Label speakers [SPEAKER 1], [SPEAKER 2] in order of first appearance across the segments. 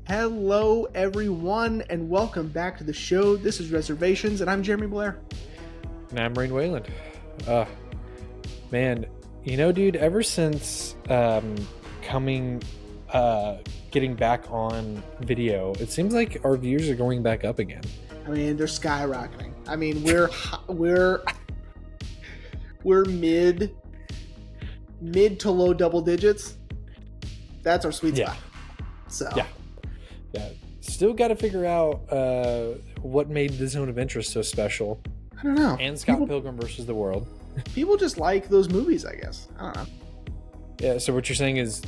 [SPEAKER 1] Hello, everyone, and welcome back to the show. This is Reservations, and I'm Jeremy Blair.
[SPEAKER 2] And I'm Rain Wayland. Man, dude, ever since getting back on video, it seems like our views are going back up again.
[SPEAKER 1] I mean, they're skyrocketing. I mean, we're mid to low double digits. That's our sweet spot. So
[SPEAKER 2] yeah. Still got to figure out what made the Zone of Interest so special.
[SPEAKER 1] I don't know.
[SPEAKER 2] And Scott Pilgrim versus the World.
[SPEAKER 1] People just like those movies, I guess. I don't know.
[SPEAKER 2] Yeah. So what you're saying is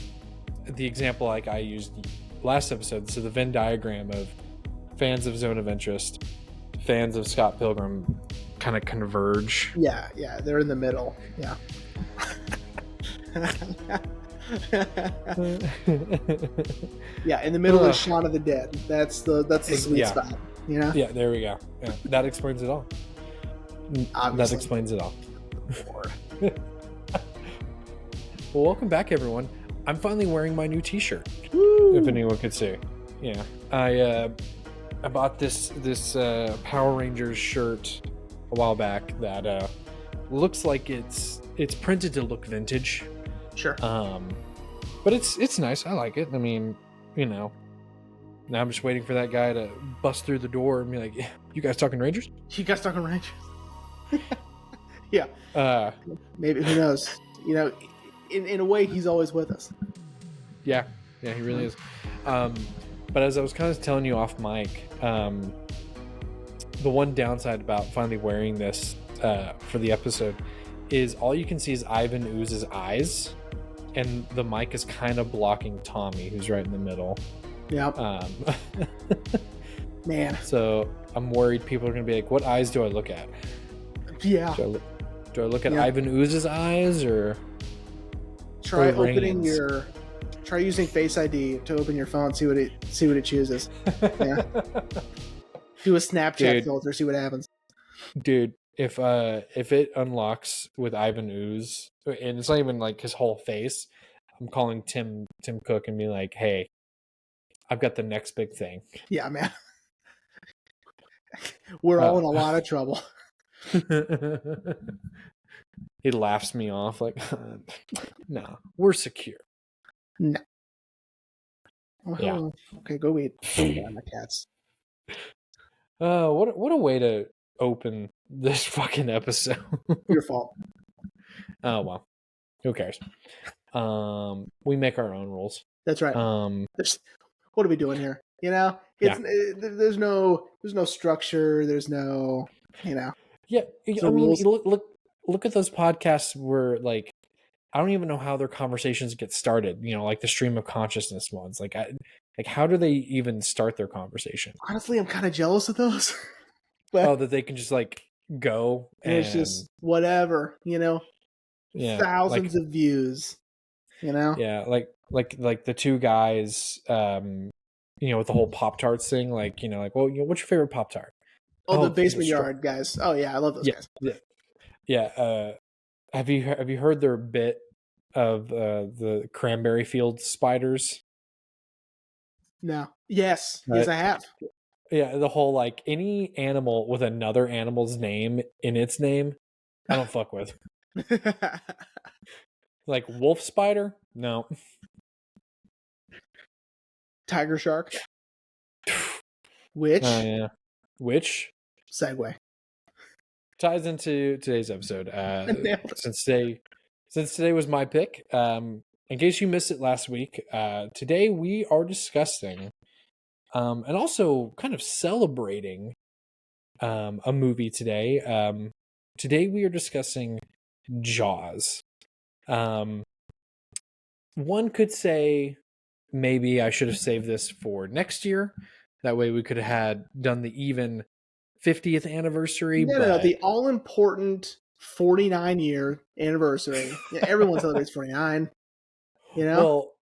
[SPEAKER 2] the example like I used last episode. So the Venn diagram of fans of Zone of Interest, fans of Scott Pilgrim, kind of converge.
[SPEAKER 1] Yeah. They're in the middle. Yeah. Yeah, in the middle is Shaun of the Dead. That's the sweet spot. You know?
[SPEAKER 2] Yeah, there we go. Yeah, that explains it all.
[SPEAKER 1] Obviously.
[SPEAKER 2] That explains it all. Well, welcome back, everyone. I'm finally wearing my new T-shirt.
[SPEAKER 1] Woo!
[SPEAKER 2] If anyone could see. Yeah, I bought this Power Rangers shirt a while back that looks like it's printed to look vintage.
[SPEAKER 1] Sure.
[SPEAKER 2] But it's nice. I like it. I mean, now I'm just waiting for that guy to bust through the door and be like, "You guys talking Rangers?
[SPEAKER 1] You guys talking Rangers?" Yeah. Maybe, who knows? In a way, he's always with us.
[SPEAKER 2] Yeah, he really is. But as I was kind of telling you off mic, the one downside about finally wearing this for the episode is all you can see is Ivan Ooze's eyes, and the mic is kind of blocking Tommy, who's right in the middle.
[SPEAKER 1] Yeah. Man.
[SPEAKER 2] So I'm worried people are going to be like, what eyes do I look at?
[SPEAKER 1] Yeah.
[SPEAKER 2] Do I look at Ivan Ooze's eyes or
[SPEAKER 1] try using Face ID to open your phone, see what it chooses. Yeah. Do a Snapchat filter, see what happens.
[SPEAKER 2] Dude, if it unlocks with Ivan Ooze, and it's not even like his whole face, I'm calling Tim Cook and be like, "Hey, I've got the next big thing."
[SPEAKER 1] Yeah, man. We're all in a lot of trouble.
[SPEAKER 2] He laughs me off like, "No, we're secure."
[SPEAKER 1] No. Well,
[SPEAKER 2] yeah.
[SPEAKER 1] Okay, go eat. My cats.
[SPEAKER 2] What a way to open this fucking episode.
[SPEAKER 1] Your fault.
[SPEAKER 2] Oh well. Who cares? We make our own rules.
[SPEAKER 1] That's right. What are we doing here? There's no structure. There's no,
[SPEAKER 2] Yeah, I mean, look at those podcasts where like I don't even know how their conversations get started. Like the stream of consciousness ones. Like how do they even start their conversation?
[SPEAKER 1] Honestly, I'm kind of jealous of those. But,
[SPEAKER 2] that they can just like go
[SPEAKER 1] and it's just whatever,
[SPEAKER 2] Yeah,
[SPEAKER 1] thousands of views,
[SPEAKER 2] Yeah, like the two guys, with the whole Pop-Tarts thing, what's your favorite Pop-Tart?
[SPEAKER 1] Oh, the Basement Yard guys. Oh yeah, I love those guys.
[SPEAKER 2] Yeah. Have you heard their bit of the cranberry field spiders?
[SPEAKER 1] No. Yes, I have.
[SPEAKER 2] Yeah, the whole like any animal with another animal's name in its name, I don't fuck with. Like wolf spider? No.
[SPEAKER 1] Tiger shark. Which?
[SPEAKER 2] Yeah. Which?
[SPEAKER 1] Segue.
[SPEAKER 2] Ties into today's episode. Since today was my pick. In case you missed it last week, today we are discussing and also kind of celebrating a movie today. Today we are discussing Jaws. One could say maybe I should have saved this for next year. That way we could have done the even 50th anniversary.
[SPEAKER 1] No, the all-important 49-year anniversary. Yeah, everyone celebrates 49.
[SPEAKER 2] Well,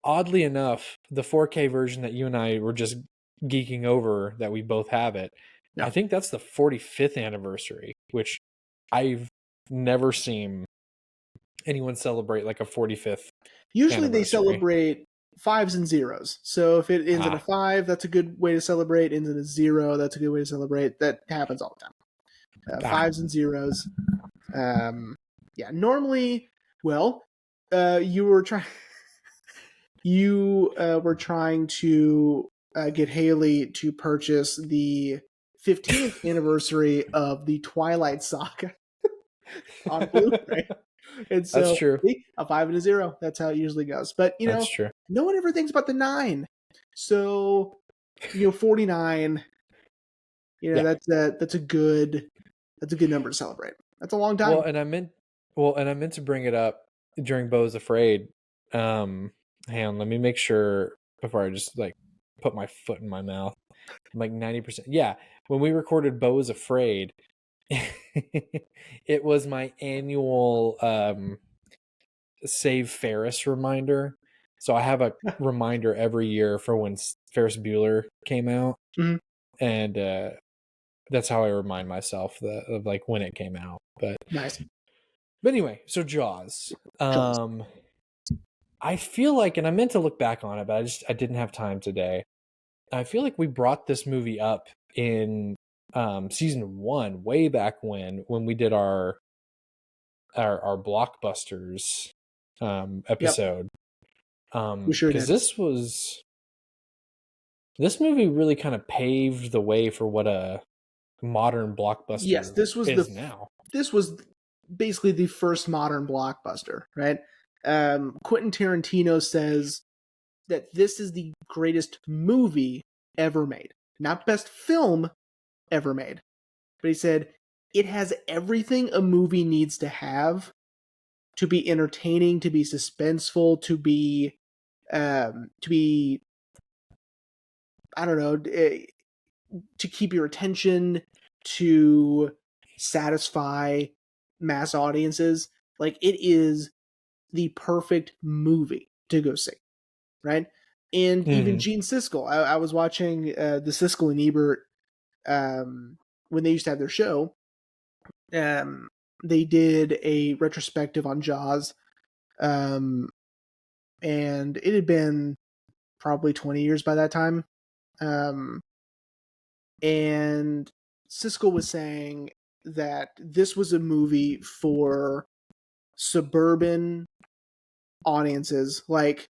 [SPEAKER 2] oddly enough, the 4K version that you and I were just geeking over, that we both have it, I think that's the 45th anniversary, which I've never seen anyone celebrate like a 45th.
[SPEAKER 1] Usually they celebrate 5s and 0s. So if it ends in a 5, that's a good way to celebrate. Ends in a 0, that's a good way to celebrate. That happens all the time. 5s and 0s. Yeah, normally, well, you were trying. You were trying to get Haley to purchase the 15th anniversary of the Twilight Saga on Blu-ray. And so,
[SPEAKER 2] that's true.
[SPEAKER 1] A 5 and a 0. That's how it usually goes. But
[SPEAKER 2] that's true.
[SPEAKER 1] No one ever thinks about the 9. So, 49. That's a good number to celebrate. That's a long time.
[SPEAKER 2] Well, and I meant to bring it up during Beau's Afraid. Hang on, let me make sure before I just like put my foot in my mouth. I'm like 90%. Yeah, when we recorded Beau is Afraid, it was my annual Save Ferris reminder. So I have a reminder every year for when Ferris Bueller came out, and that's how I remind myself of like when it came out. But
[SPEAKER 1] nice.
[SPEAKER 2] But anyway, so Jaws. I feel like, and I meant to look back on it, but I didn't have time today. I feel like we brought this movie up in season 1, way back when we did our blockbusters episode.
[SPEAKER 1] We sure did.
[SPEAKER 2] Because this movie really kind of paved the way for what a modern blockbuster is now.
[SPEAKER 1] This was basically the first modern blockbuster, right? Quentin Tarantino says that this is the greatest movie ever made. Not best film ever made. But he said it has everything a movie needs to have to be entertaining, to be suspenseful, to be I don't know, to keep your attention, to satisfy mass audiences. Like, it is the perfect movie to go see, right? And even Gene Siskel, I was watching the Siskel and Ebert when they used to have their show. They did a retrospective on Jaws, and it had been probably 20 years by that time. And Siskel was saying that this was a movie for suburban audiences. Like,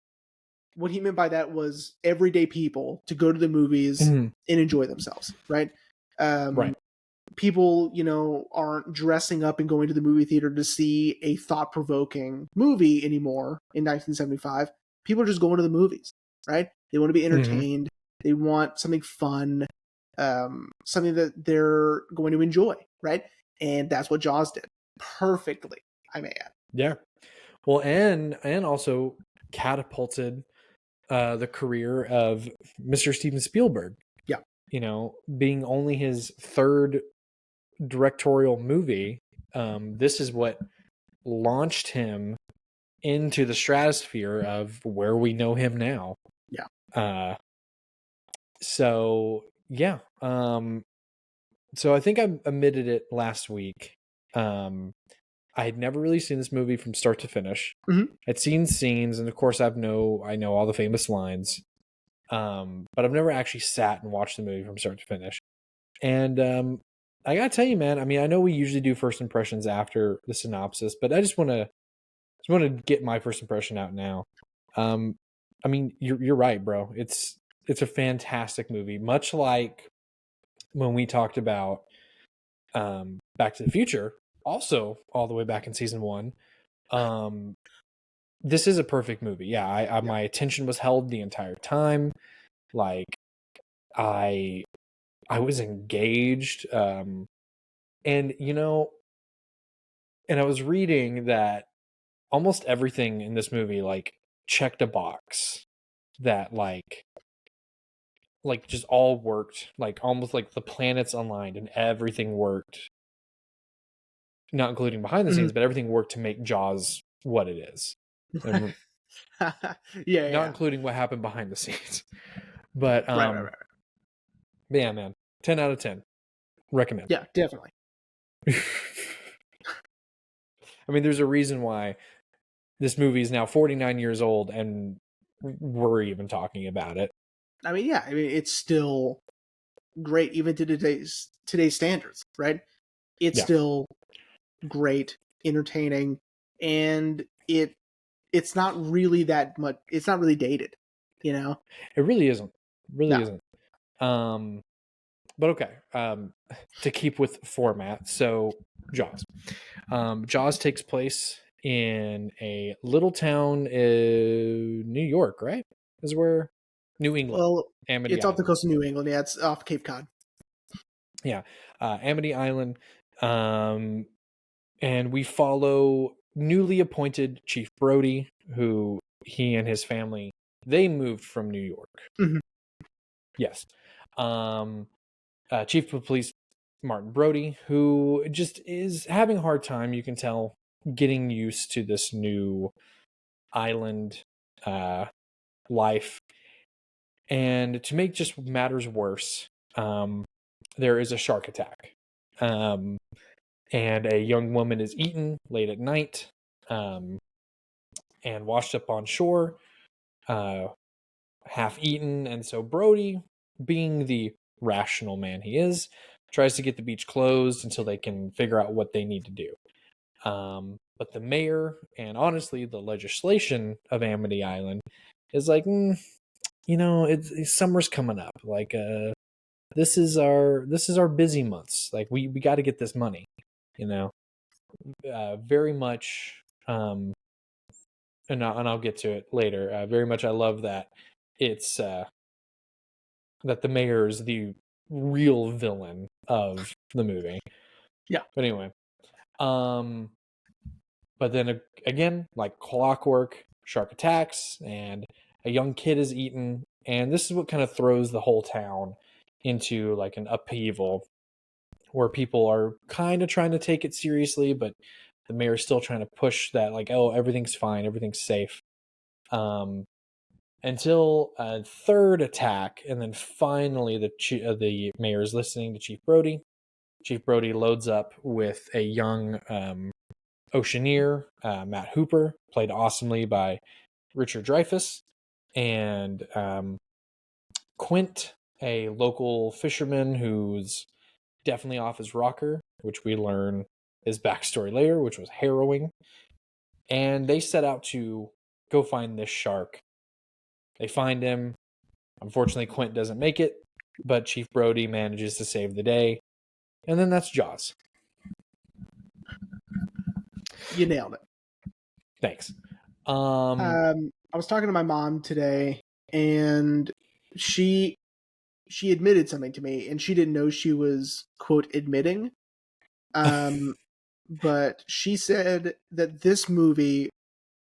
[SPEAKER 1] what he meant by that was everyday people to go to the movies and enjoy themselves, right?
[SPEAKER 2] Right.
[SPEAKER 1] People, aren't dressing up and going to the movie theater to see a thought-provoking movie anymore in 1975. People are just going to the movies, right? They want to be entertained. They want something fun, something that they're going to enjoy, right? And that's what Jaws did perfectly, I may add.
[SPEAKER 2] Yeah. Well, and also catapulted the career of Mr. Steven Spielberg.
[SPEAKER 1] Yeah.
[SPEAKER 2] Being only his third directorial movie, this is what launched him into the stratosphere of where we know him now.
[SPEAKER 1] Yeah.
[SPEAKER 2] So yeah. So I think I admitted it last week. I had never really seen this movie from start to finish. I'd seen scenes, and of course I know all the famous lines. But I've never actually sat and watched the movie from start to finish. And I gotta tell you, man, I mean, I know we usually do first impressions after the synopsis, but I just want to get my first impression out now. I mean, you're right, bro. It's a fantastic movie, much like when we talked about Back to the Future, also all the way back in season 1. This is a perfect movie. Yeah, my attention was held the entire time. Like, I was engaged. And I was reading that almost everything in this movie like checked a box that like just all worked, like almost like the planets aligned and everything worked, not including behind the scenes, but everything worked to make Jaws what it is. Not including what happened behind the scenes. But
[SPEAKER 1] right.
[SPEAKER 2] Yeah, man, 10 out of 10 recommend.
[SPEAKER 1] Yeah, definitely.
[SPEAKER 2] I mean, there's a reason why this movie is now 49 years old and we're even talking about it.
[SPEAKER 1] I mean, yeah, I mean, it's still great even to today's standards, right? It's still great, entertaining, and it's not really that much. It's not really dated, you know.
[SPEAKER 2] It really isn't. Really
[SPEAKER 1] No.
[SPEAKER 2] isn't. But okay. To keep with format, so Jaws. Jaws takes place in a little town in New York, right? Is where New England.
[SPEAKER 1] Well,
[SPEAKER 2] Amity
[SPEAKER 1] it's off
[SPEAKER 2] Island.
[SPEAKER 1] the coast of New England. Yeah, it's off Cape Cod.
[SPEAKER 2] Yeah, Amity Island. And we follow newly appointed Chief Brody, who he and his family, they moved from New York.
[SPEAKER 1] Mm-hmm.
[SPEAKER 2] Yes. Chief of Police Martin Brody, who just is having a hard time, you can tell, getting used to this new island life. And to make just matters worse, there is a shark attack. And a young woman is eaten late at night and washed up on shore, half eaten. And so Brody, being the rational man he is, tries to get the beach closed until they can figure out what they need to do. But the mayor and honestly the legislation of Amity Island is like, it's summer's coming up. Like, this is our busy months. Like, we got to get this money, very much. And I'll get to it later. Very much, I love that it's that the mayor is the real villain of the movie.
[SPEAKER 1] Yeah.
[SPEAKER 2] But anyway, but then again, like clockwork, shark attacks, and a young kid is eaten, and this is what kind of throws the whole town into like an upheaval, where people are kind of trying to take it seriously, but the mayor's still trying to push that, like, oh, everything's fine, everything's safe. Until a third attack, and then finally the mayor is listening to Chief Brody. Chief Brody loads up with a young oceaneer, Matt Hooper, played awesomely by Richard Dreyfuss, and Quint, a local fisherman who's definitely off his rocker, which we learn his backstory later, which was harrowing. And they set out to go find this shark. They find him. Unfortunately, Quint doesn't make it, but Chief Brody manages to save the day. And then that's Jaws.
[SPEAKER 1] You nailed it.
[SPEAKER 2] Thanks.
[SPEAKER 1] I was talking to my mom today, and she admitted something to me, and she didn't know she was, quote, admitting. But she said that this movie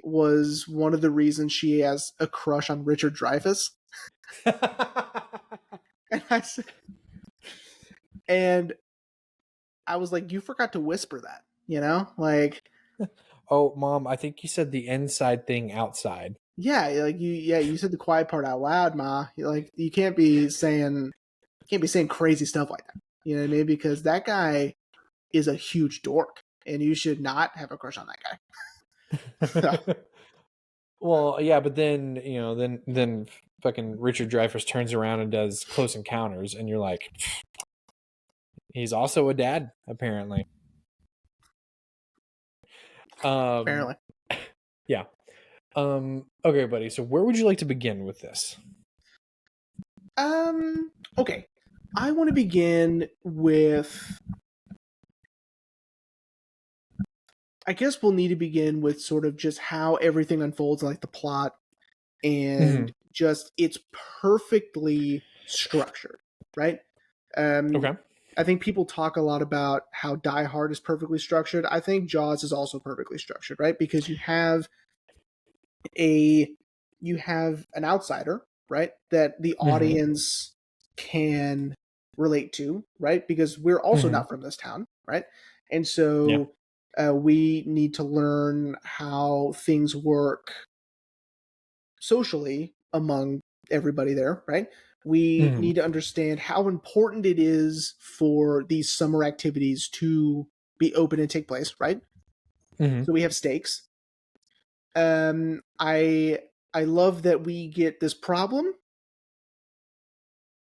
[SPEAKER 1] was one of the reasons she has a crush on Richard Dreyfuss. And I was like, you forgot to whisper that, like.
[SPEAKER 2] Oh, Mom, I think you said the inside thing outside.
[SPEAKER 1] Yeah, like you said the quiet part out loud, Ma. You can't be saying crazy stuff like that. You know what I mean? Because that guy is a huge dork, and you should not have a crush on that guy. So.
[SPEAKER 2] Well, yeah, but then then fucking Richard Dreyfuss turns around and does Close Encounters, and you're like, he's also a dad, apparently.
[SPEAKER 1] Apparently.
[SPEAKER 2] Yeah. Okay, buddy. So where would you like to begin with this?
[SPEAKER 1] Okay. I want to begin with. I guess we'll need to begin with sort of just how everything unfolds, like the plot, and just it's perfectly structured, right?
[SPEAKER 2] Okay.
[SPEAKER 1] I think people talk a lot about how Die Hard is perfectly structured. I think Jaws is also perfectly structured, right? Because you have an outsider, right, that the audience can relate to, right? Because we're also not from this town, right? And so we need to learn how things work socially among everybody there, right? We need to understand how important it is for these summer activities to be open and take place, right? So we have stakes. I I love that we get this problem.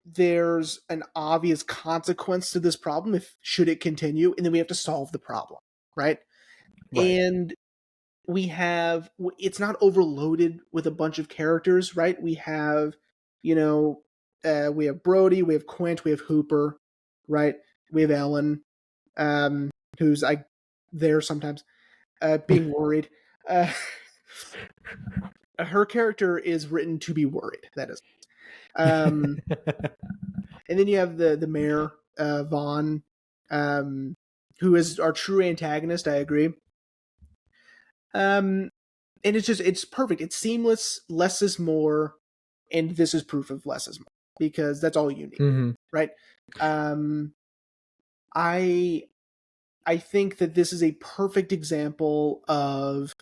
[SPEAKER 1] There's an obvious consequence to this problem if should it continue, and then we have to solve the problem, right?
[SPEAKER 2] Right.
[SPEAKER 1] And we have it's not overloaded with a bunch of characters, right? We have, we have Brody, we have Quint, we have Hooper, right? We have Ellen, who's there sometimes, being worried. Uh, her character is written to be worried. That is. And then you have the mayor, Vaughn, who is our true antagonist. I agree. And it's perfect. It's seamless. Less is more, and this is proof of less is more because that's all you need,
[SPEAKER 2] mm-hmm.
[SPEAKER 1] right? I think that this is a perfect example of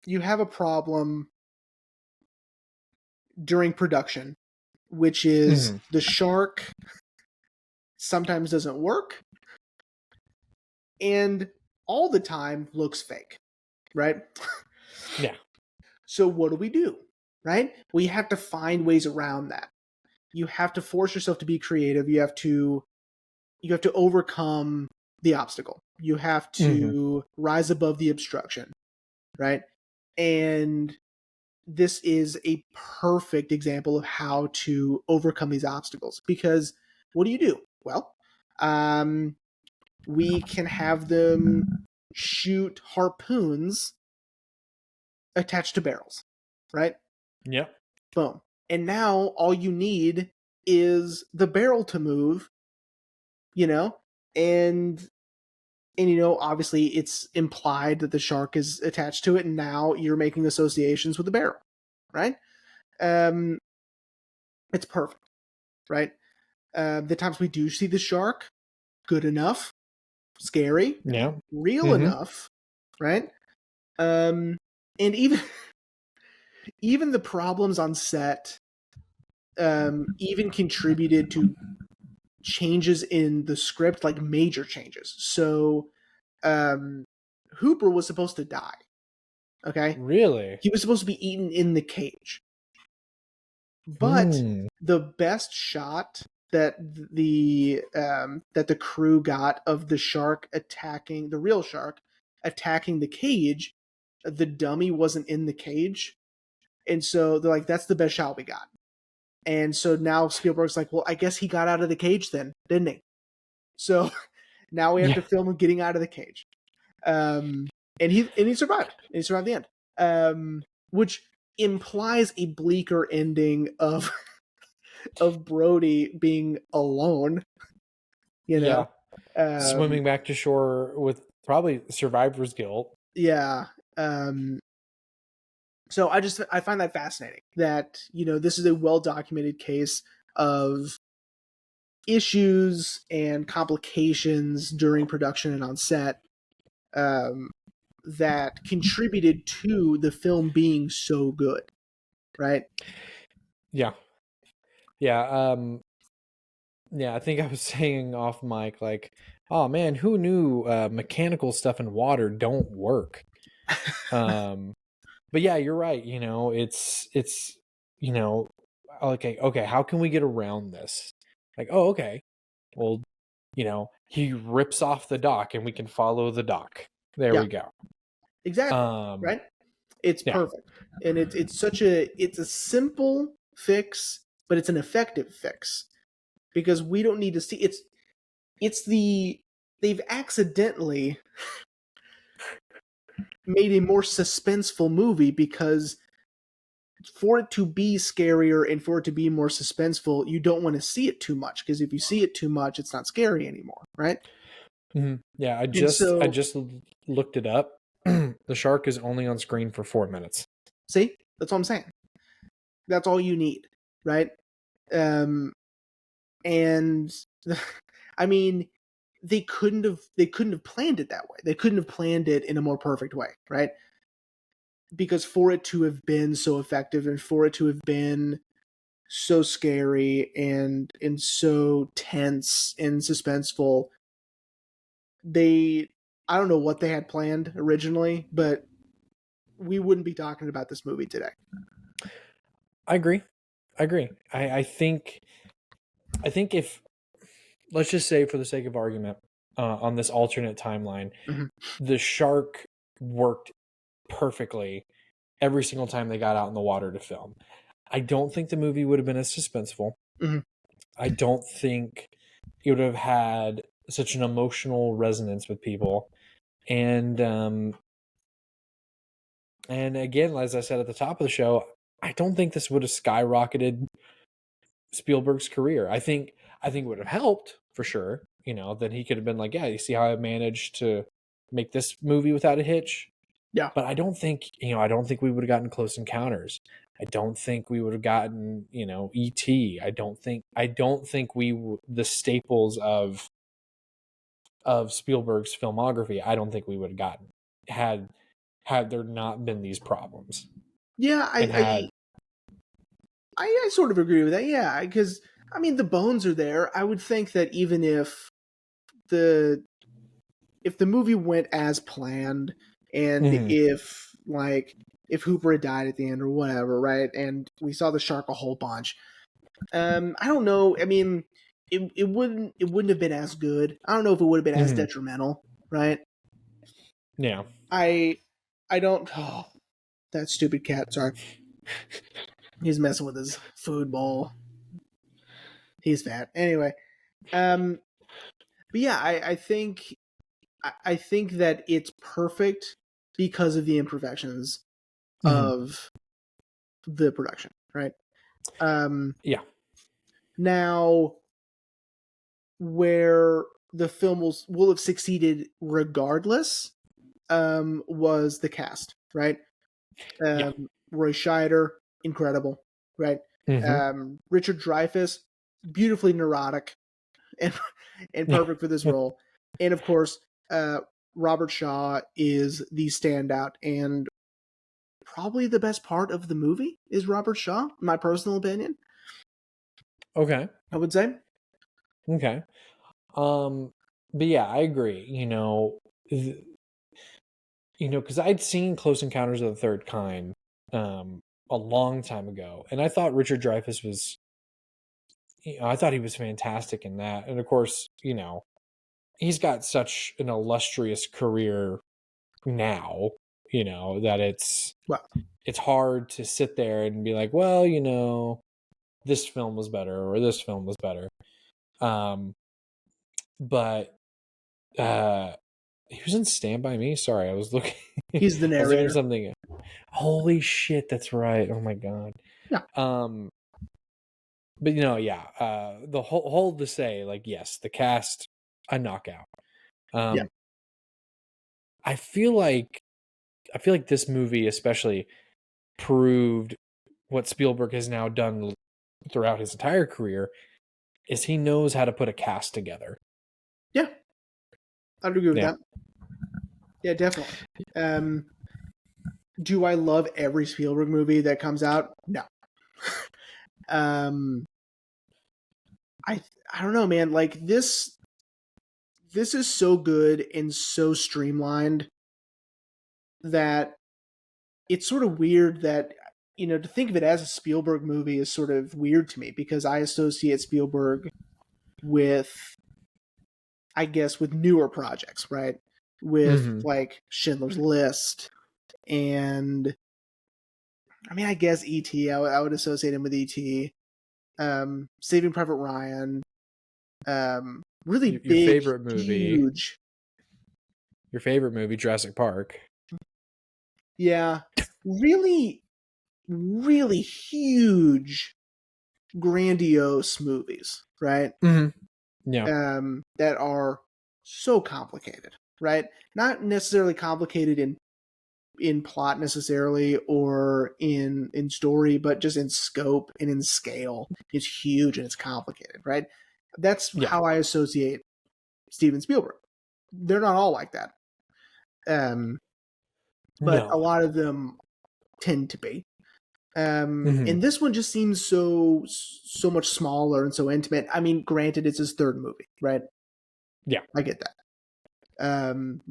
[SPEAKER 1] you have a problem during production, which is the shark sometimes doesn't work and all the time looks fake, right?
[SPEAKER 2] Yeah.
[SPEAKER 1] So what do? Right? We have to find ways around that. You have to force yourself to be creative. You have to overcome the obstacle. You have to rise above the obstruction, right? And this is a perfect example of how to overcome these obstacles because what do? Well, we can have them shoot harpoons attached to barrels, right?
[SPEAKER 2] Yep.
[SPEAKER 1] Boom. And now all you need is the barrel to move, and obviously it's implied that the shark is attached to it, and now you're making associations with the barrel, right? It's perfect, right? The times we do see the shark, good enough, scary,
[SPEAKER 2] yeah,
[SPEAKER 1] real enough, right? And even the problems on set even contributed to changes in the script, like major changes. So Hooper was supposed to die. Okay?
[SPEAKER 2] Really?
[SPEAKER 1] He was supposed to be eaten in the cage. But the best shot that the crew got of the shark attacking the real shark attacking the cage, the dummy wasn't in the cage. And so they're like, that's the best shot we got. And so now Spielberg's like, well, I guess he got out of the cage then, didn't he? So now we have to film him getting out of the cage. And he survived. And he survived the end. Which implies a bleaker ending of Brody being alone.
[SPEAKER 2] Swimming back to shore with probably survivor's guilt.
[SPEAKER 1] Yeah. So I find that fascinating that, this is a well-documented case of issues and complications during production and on set that contributed to the film being so good, right?
[SPEAKER 2] Yeah. Yeah. Yeah, I think I was saying off mic, like, oh man, who knew mechanical stuff in water don't work? But yeah, you're right. It's okay, how can we get around this? Like, oh, okay, well, he rips off the dock and we can follow the dock. There we go.
[SPEAKER 1] Exactly. Right? It's perfect. And it's a simple fix, but it's an effective fix. Because we don't need to see they've accidentally made a more suspenseful movie because for it to be scarier and for it to be more suspenseful, you don't want to see it too much because if you see it too much, it's not scary anymore, right?
[SPEAKER 2] Yeah, I just looked it up. The shark is only on screen for 4 minutes.
[SPEAKER 1] See, that's what I'm saying. That's all you need, right? And I mean, they couldn't have planned it that way. They couldn't have planned it in a more perfect way, right? Because for it to have been so effective and for it to have been so scary and so tense and suspenseful, I don't know what they had planned originally, but we wouldn't be talking about this movie today.
[SPEAKER 2] I agree. I think if, let's just say for the sake of argument, on this alternate timeline, the shark worked perfectly every single time they got out in the water to film. I don't think the movie would have been as suspenseful. I don't think it would have had such an emotional resonance with people. And again, as I said at the top of the show, I don't think this would have skyrocketed Spielberg's career. I think it would have helped for sure. Then he could have been like, yeah, you see how I managed to make this movie without a hitch?
[SPEAKER 1] Yeah.
[SPEAKER 2] But I don't think we would have gotten Close Encounters. I don't think we would have gotten, E.T. I don't think the staples of Spielberg's filmography, I don't think we would have gotten had there not been these problems.
[SPEAKER 1] Yeah, I sort of agree with that. Yeah, because I mean the bones are there. I would think that even if the movie went as planned, and if Hooper had died at the end or whatever, right? And we saw the shark a whole bunch. I don't know. I mean, it wouldn't have been as good. I don't know if it would have been as detrimental, right?
[SPEAKER 2] Yeah.
[SPEAKER 1] I don't. Oh, that stupid cat. Sorry. He's messing with his food bowl. He's fat. Anyway, but yeah, I think that it's perfect because of the imperfections of the production, right?
[SPEAKER 2] Yeah.
[SPEAKER 1] Now, where the film will have succeeded regardless, was the cast, right? Roy Scheider, incredible, right? Richard Dreyfuss, beautifully neurotic and perfect for this role. And of course, Robert Shaw is the standout, and probably the best part of the movie is Robert Shaw, in my personal opinion.
[SPEAKER 2] Okay.
[SPEAKER 1] I would say.
[SPEAKER 2] Okay. But yeah, I agree. Because I'd seen Close Encounters of the Third Kind a long time ago, and I thought Richard Dreyfuss was, I thought he was fantastic in that. And of course, he's got such an illustrious career now, that it's hard to sit there and be like, well, this film was better or this film was better. But he was in Stand By Me. Sorry, I was looking.
[SPEAKER 1] He's the narrator.
[SPEAKER 2] I was looking at something. Holy shit, that's right. Oh my god.
[SPEAKER 1] Yeah.
[SPEAKER 2] But the whole to say, like, yes, the cast, a knockout. I feel like this movie especially proved what Spielberg has now done throughout his entire career, is he knows how to put a cast together.
[SPEAKER 1] Yeah. I'd agree with that. Yeah, definitely. Do I love every Spielberg movie that comes out? No. I don't know, man. Like this is so good and so streamlined that it's sort of weird that, to think of it as a Spielberg movie is sort of weird to me, because I associate Spielberg with, I guess, with newer projects, right? With like Schindler's List, and I mean, I guess E.T. I would associate him with E.T. Saving Private Ryan. Really
[SPEAKER 2] your
[SPEAKER 1] big,
[SPEAKER 2] favorite movie,
[SPEAKER 1] huge.
[SPEAKER 2] Your favorite movie, Jurassic Park.
[SPEAKER 1] Yeah, really, really huge, grandiose movies, right?
[SPEAKER 2] Yeah.
[SPEAKER 1] That are so complicated, right? Not necessarily complicated in plot necessarily, or in story, but just in scope and in scale. It's huge and it's complicated, right? That's how I associate Steven Spielberg. They're not all like that. But a lot of them tend to be. And this one just seems so much smaller and so intimate. I mean, granted, it's his third movie, right?
[SPEAKER 2] Yeah.
[SPEAKER 1] I get that.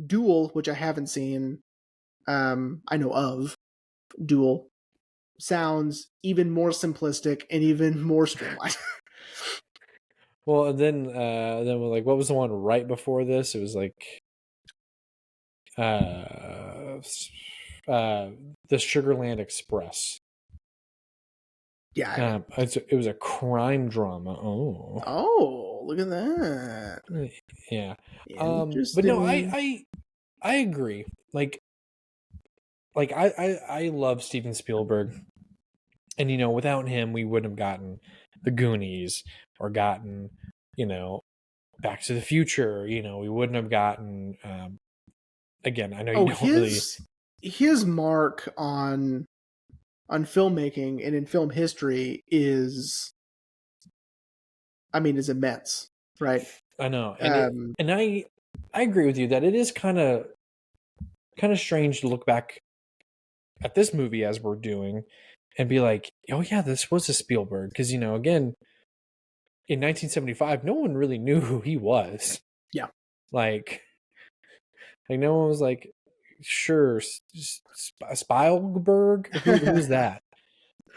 [SPEAKER 1] Duel, which I haven't seen, I know of Duel sounds even more simplistic and even more streamlined.
[SPEAKER 2] Well, and then like, what was the one right before this? It was like uh, the Sugarland Express.
[SPEAKER 1] Yeah.
[SPEAKER 2] It was a crime drama.
[SPEAKER 1] Oh, look at that.
[SPEAKER 2] Yeah. But no,
[SPEAKER 1] Interesting.
[SPEAKER 2] I agree. Like I love Steven Spielberg, and without him, we wouldn't have gotten the Goonies or gotten Back to the Future. We wouldn't have gotten. Again, I know you
[SPEAKER 1] Oh,
[SPEAKER 2] don't really.
[SPEAKER 1] his mark on filmmaking and in film history is immense, right?
[SPEAKER 2] I know,
[SPEAKER 1] Um,
[SPEAKER 2] and I agree with you that it is kind of strange to look back at this movie as we're doing and be like, oh yeah, this was a Spielberg, because again, in 1975, no one really knew who he was.
[SPEAKER 1] yeah.
[SPEAKER 2] Like no one was like, sure, Spielberg, who's that?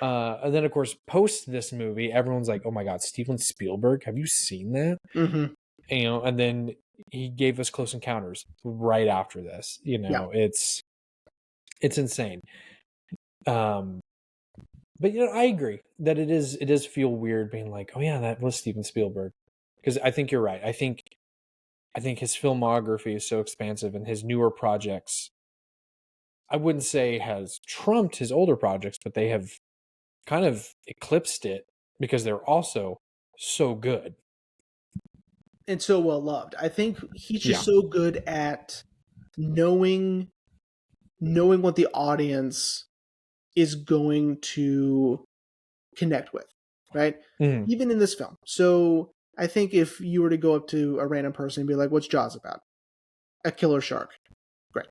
[SPEAKER 2] And then of course, post this movie, everyone's like, oh my god, Steven Spielberg, have you seen that?
[SPEAKER 1] Mm-hmm.
[SPEAKER 2] And then he gave us Close Encounters right after this.
[SPEAKER 1] Yeah.
[SPEAKER 2] It's insane. But I agree that it does feel weird being like, oh yeah, that was Steven Spielberg, because I think you're right. I think his filmography is so expansive, and his newer projects, I wouldn't say has trumped his older projects, but they have kind of eclipsed it because they're also so good
[SPEAKER 1] And so well loved. I think he's just
[SPEAKER 2] Yeah.
[SPEAKER 1] so good at knowing what the audience is going to connect with, right?
[SPEAKER 2] Mhm.
[SPEAKER 1] Even in this film. So I think if you were to go up to a random person and be like, what's Jaws about? A killer shark. Great.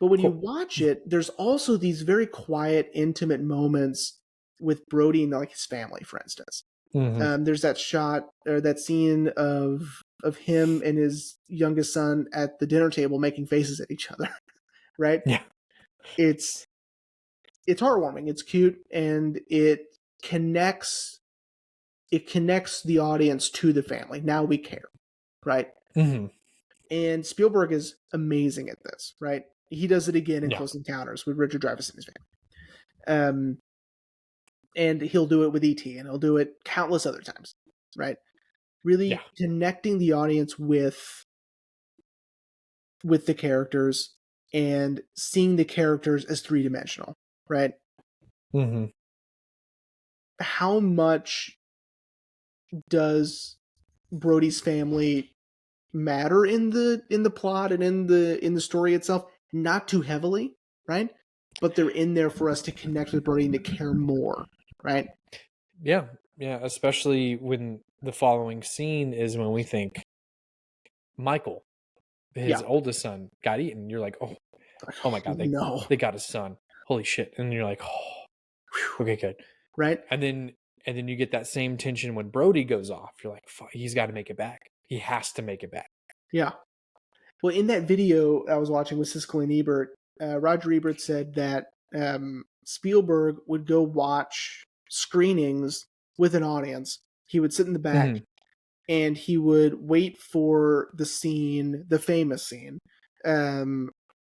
[SPEAKER 1] But when you
[SPEAKER 2] Cool.
[SPEAKER 1] watch it, there's also these very quiet, intimate moments with Brody and like his family, for instance.
[SPEAKER 2] Mhm.
[SPEAKER 1] There's that shot or that scene of him and his youngest son at the dinner table making faces at each other, right?
[SPEAKER 2] Yeah.
[SPEAKER 1] It's heartwarming, it's cute, and it connects the audience to the family. Now we care, right?
[SPEAKER 2] Mhm.
[SPEAKER 1] And Spielberg is amazing at this, right? He does it again in
[SPEAKER 2] Yeah.
[SPEAKER 1] Close Encounters with Richard Dreyfuss and his family. And he'll do it with E.T. and he'll do it countless other times, right? Really
[SPEAKER 2] Yeah.
[SPEAKER 1] connecting the audience with the characters and seeing the characters as three-dimensional, right?
[SPEAKER 2] Mhm.
[SPEAKER 1] How much does Brody's family matter in the plot and in the story itself? Not too heavily, right? But they're in there for us to connect with Brody and to care more, right?
[SPEAKER 2] Yeah. Yeah. Especially when the following scene is when we think Michael, his
[SPEAKER 1] Yeah.
[SPEAKER 2] oldest son, got eaten. You're like, oh my god,
[SPEAKER 1] No.
[SPEAKER 2] they got his son. Holy shit! And you're like, okay, good.
[SPEAKER 1] Right?
[SPEAKER 2] And then you get that same tension when Brody goes off. You're like, fuck, he's got to make it back. He has to make it back.
[SPEAKER 1] Yeah. Well, in that video I was watching with Siskel and Ebert, Roger Ebert said that Spielberg would go watch screenings with an audience. He would sit in the back
[SPEAKER 2] Mhm.
[SPEAKER 1] and he would wait for the scene, the famous scene,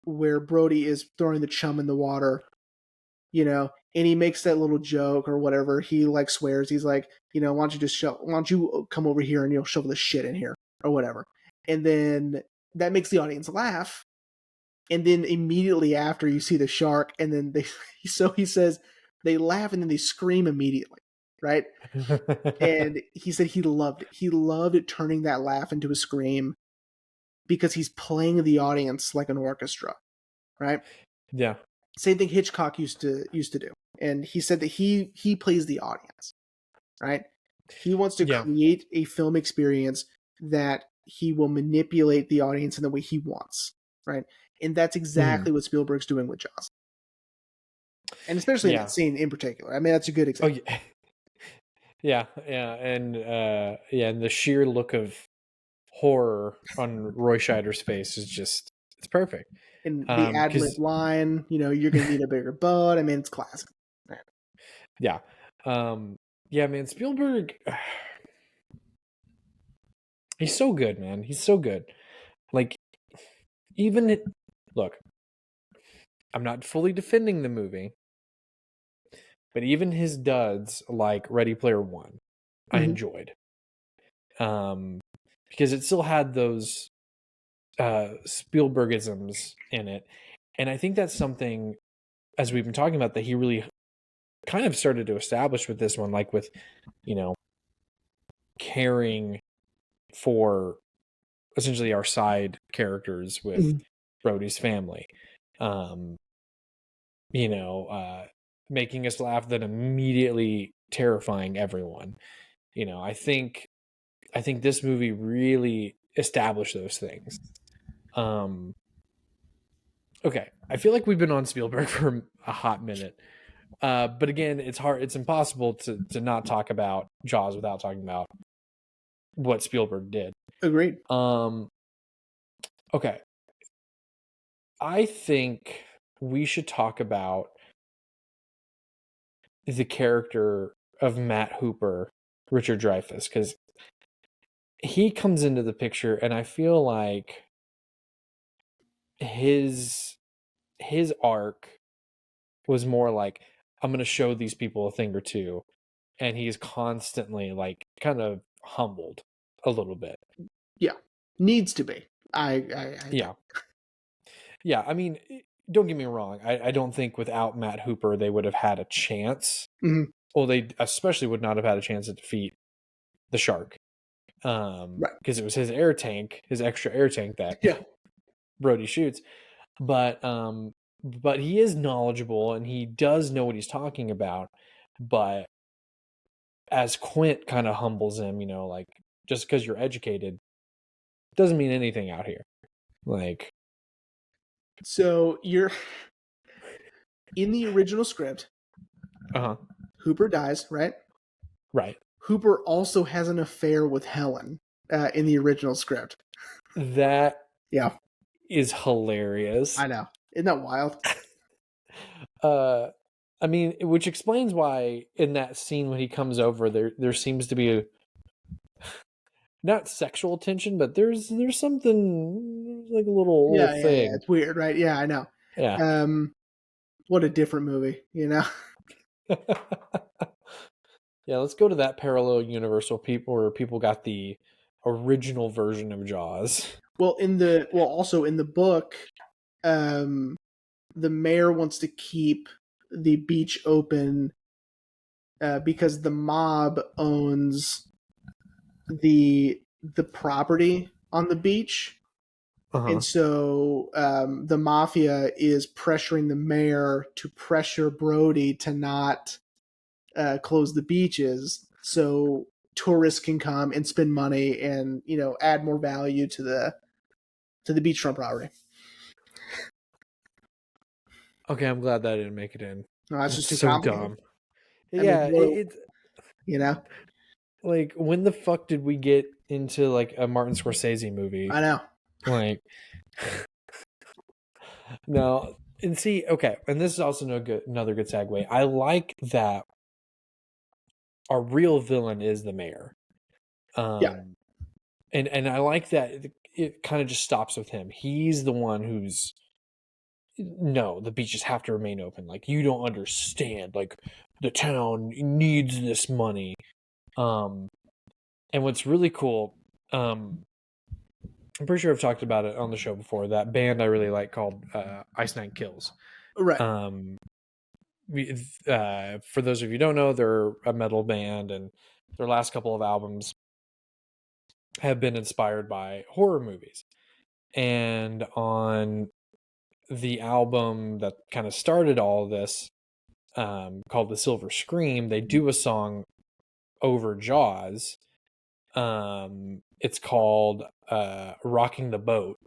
[SPEAKER 1] where Brody is throwing the chum in the water, and he makes that little joke or whatever. He like swears. He's like, why don't you come over here and you'll shovel the shit in here or whatever. And then that makes the audience laugh. And then immediately after you see the shark, and then he says they laugh and then they scream immediately, right? And he said he loved it. He loved turning that laugh into a scream because he's playing the audience like an orchestra, right?
[SPEAKER 2] Yeah.
[SPEAKER 1] Same thing Hitchcock used to do. And he said that he plays the audience, right? He wants to
[SPEAKER 2] Yeah.
[SPEAKER 1] create a film experience that he will manipulate the audience in the way he wants, right? And that's exactly what Spielberg's doing with Jaws. And especially in that scene in particular. I mean, that's a good example.
[SPEAKER 2] Oh, yeah. And and the sheer look of horror on Roy Scheider's face is just It's perfect.
[SPEAKER 1] And the ad lib line, you're gonna need a bigger boat. I mean, it's classic.
[SPEAKER 2] Yeah. Yeah, man, Spielberg, he's so good, man. He's so good. Like, look, I'm not fully defending the movie, but even his duds, like Ready Player One, I enjoyed. Because it still had those Spielbergisms in it. And I think that's something, as we've been talking about, that he really kind of started to establish with this one, like with, caring for essentially our side characters with Brody's family. Making us laugh, then immediately terrifying everyone. I think this movie really established those things. Okay, I feel like we've been on Spielberg for a hot minute. But again, it's impossible to not talk about Jaws without talking about what Spielberg did.
[SPEAKER 1] Agreed.
[SPEAKER 2] Okay. I think we should talk about the character of Matt Hooper, Richard Dreyfuss, because he comes into the picture, and I feel like his arc was more like, I'm going to show these people a thing or two, and he's constantly like kind of humbled a little bit.
[SPEAKER 1] Yeah, needs to be. I
[SPEAKER 2] yeah. I mean, don't get me wrong. I don't think without Matt Hooper they would have had a chance.
[SPEAKER 1] Mm-hmm.
[SPEAKER 2] Well, they especially would not have had a chance to defeat the shark, because it was his extra air tank that Brody shoots. But he is knowledgeable and he does know what he's talking about. But as Quint kind of humbles him, like, just because you're educated doesn't mean anything out here. Like,
[SPEAKER 1] so you're in the original script. Hooper dies, right?
[SPEAKER 2] Right.
[SPEAKER 1] Hooper also has an affair with Helen in the original script.
[SPEAKER 2] That is hilarious.
[SPEAKER 1] I know. Isn't that wild?
[SPEAKER 2] I mean, which explains why in that scene when he comes over, there seems to be not sexual tension, but there's something like a little thing.
[SPEAKER 1] Yeah, it's weird, right? Yeah, I know.
[SPEAKER 2] Yeah.
[SPEAKER 1] What a different movie,
[SPEAKER 2] Yeah, let's go to that parallel universe where people got the original version of Jaws.
[SPEAKER 1] Well, also in the book, the mayor wants to keep the beach open because the mob owns the property on the beach. And so the mafia is pressuring the mayor to pressure Brody to not close the beaches so tourists can come and spend money and add more value to the beachfront property.
[SPEAKER 2] Okay, I'm glad that didn't make it in.
[SPEAKER 1] No, that's just too
[SPEAKER 2] so dumb.
[SPEAKER 1] Yeah, it's
[SPEAKER 2] like, when the fuck did we get into like a Martin Scorsese movie?
[SPEAKER 1] I know.
[SPEAKER 2] Like, no, and see, okay, and this is also another good segue. I like that our real villain is the mayor. And I like that it kind of just stops with him. He's the one who's, no, the beaches have to remain open. Like, you don't understand. Like, the town needs this money. And what's really cool, I'm pretty sure I've talked about it on the show before, that band I really like called Ice Nine Kills.
[SPEAKER 1] Right.
[SPEAKER 2] For those of you who don't know, they're a metal band, and their last couple of albums have been inspired by horror movies. And on the album that kind of started all of this, called The Silver Scream, they do a song over Jaws. It's called Rocking the Boat.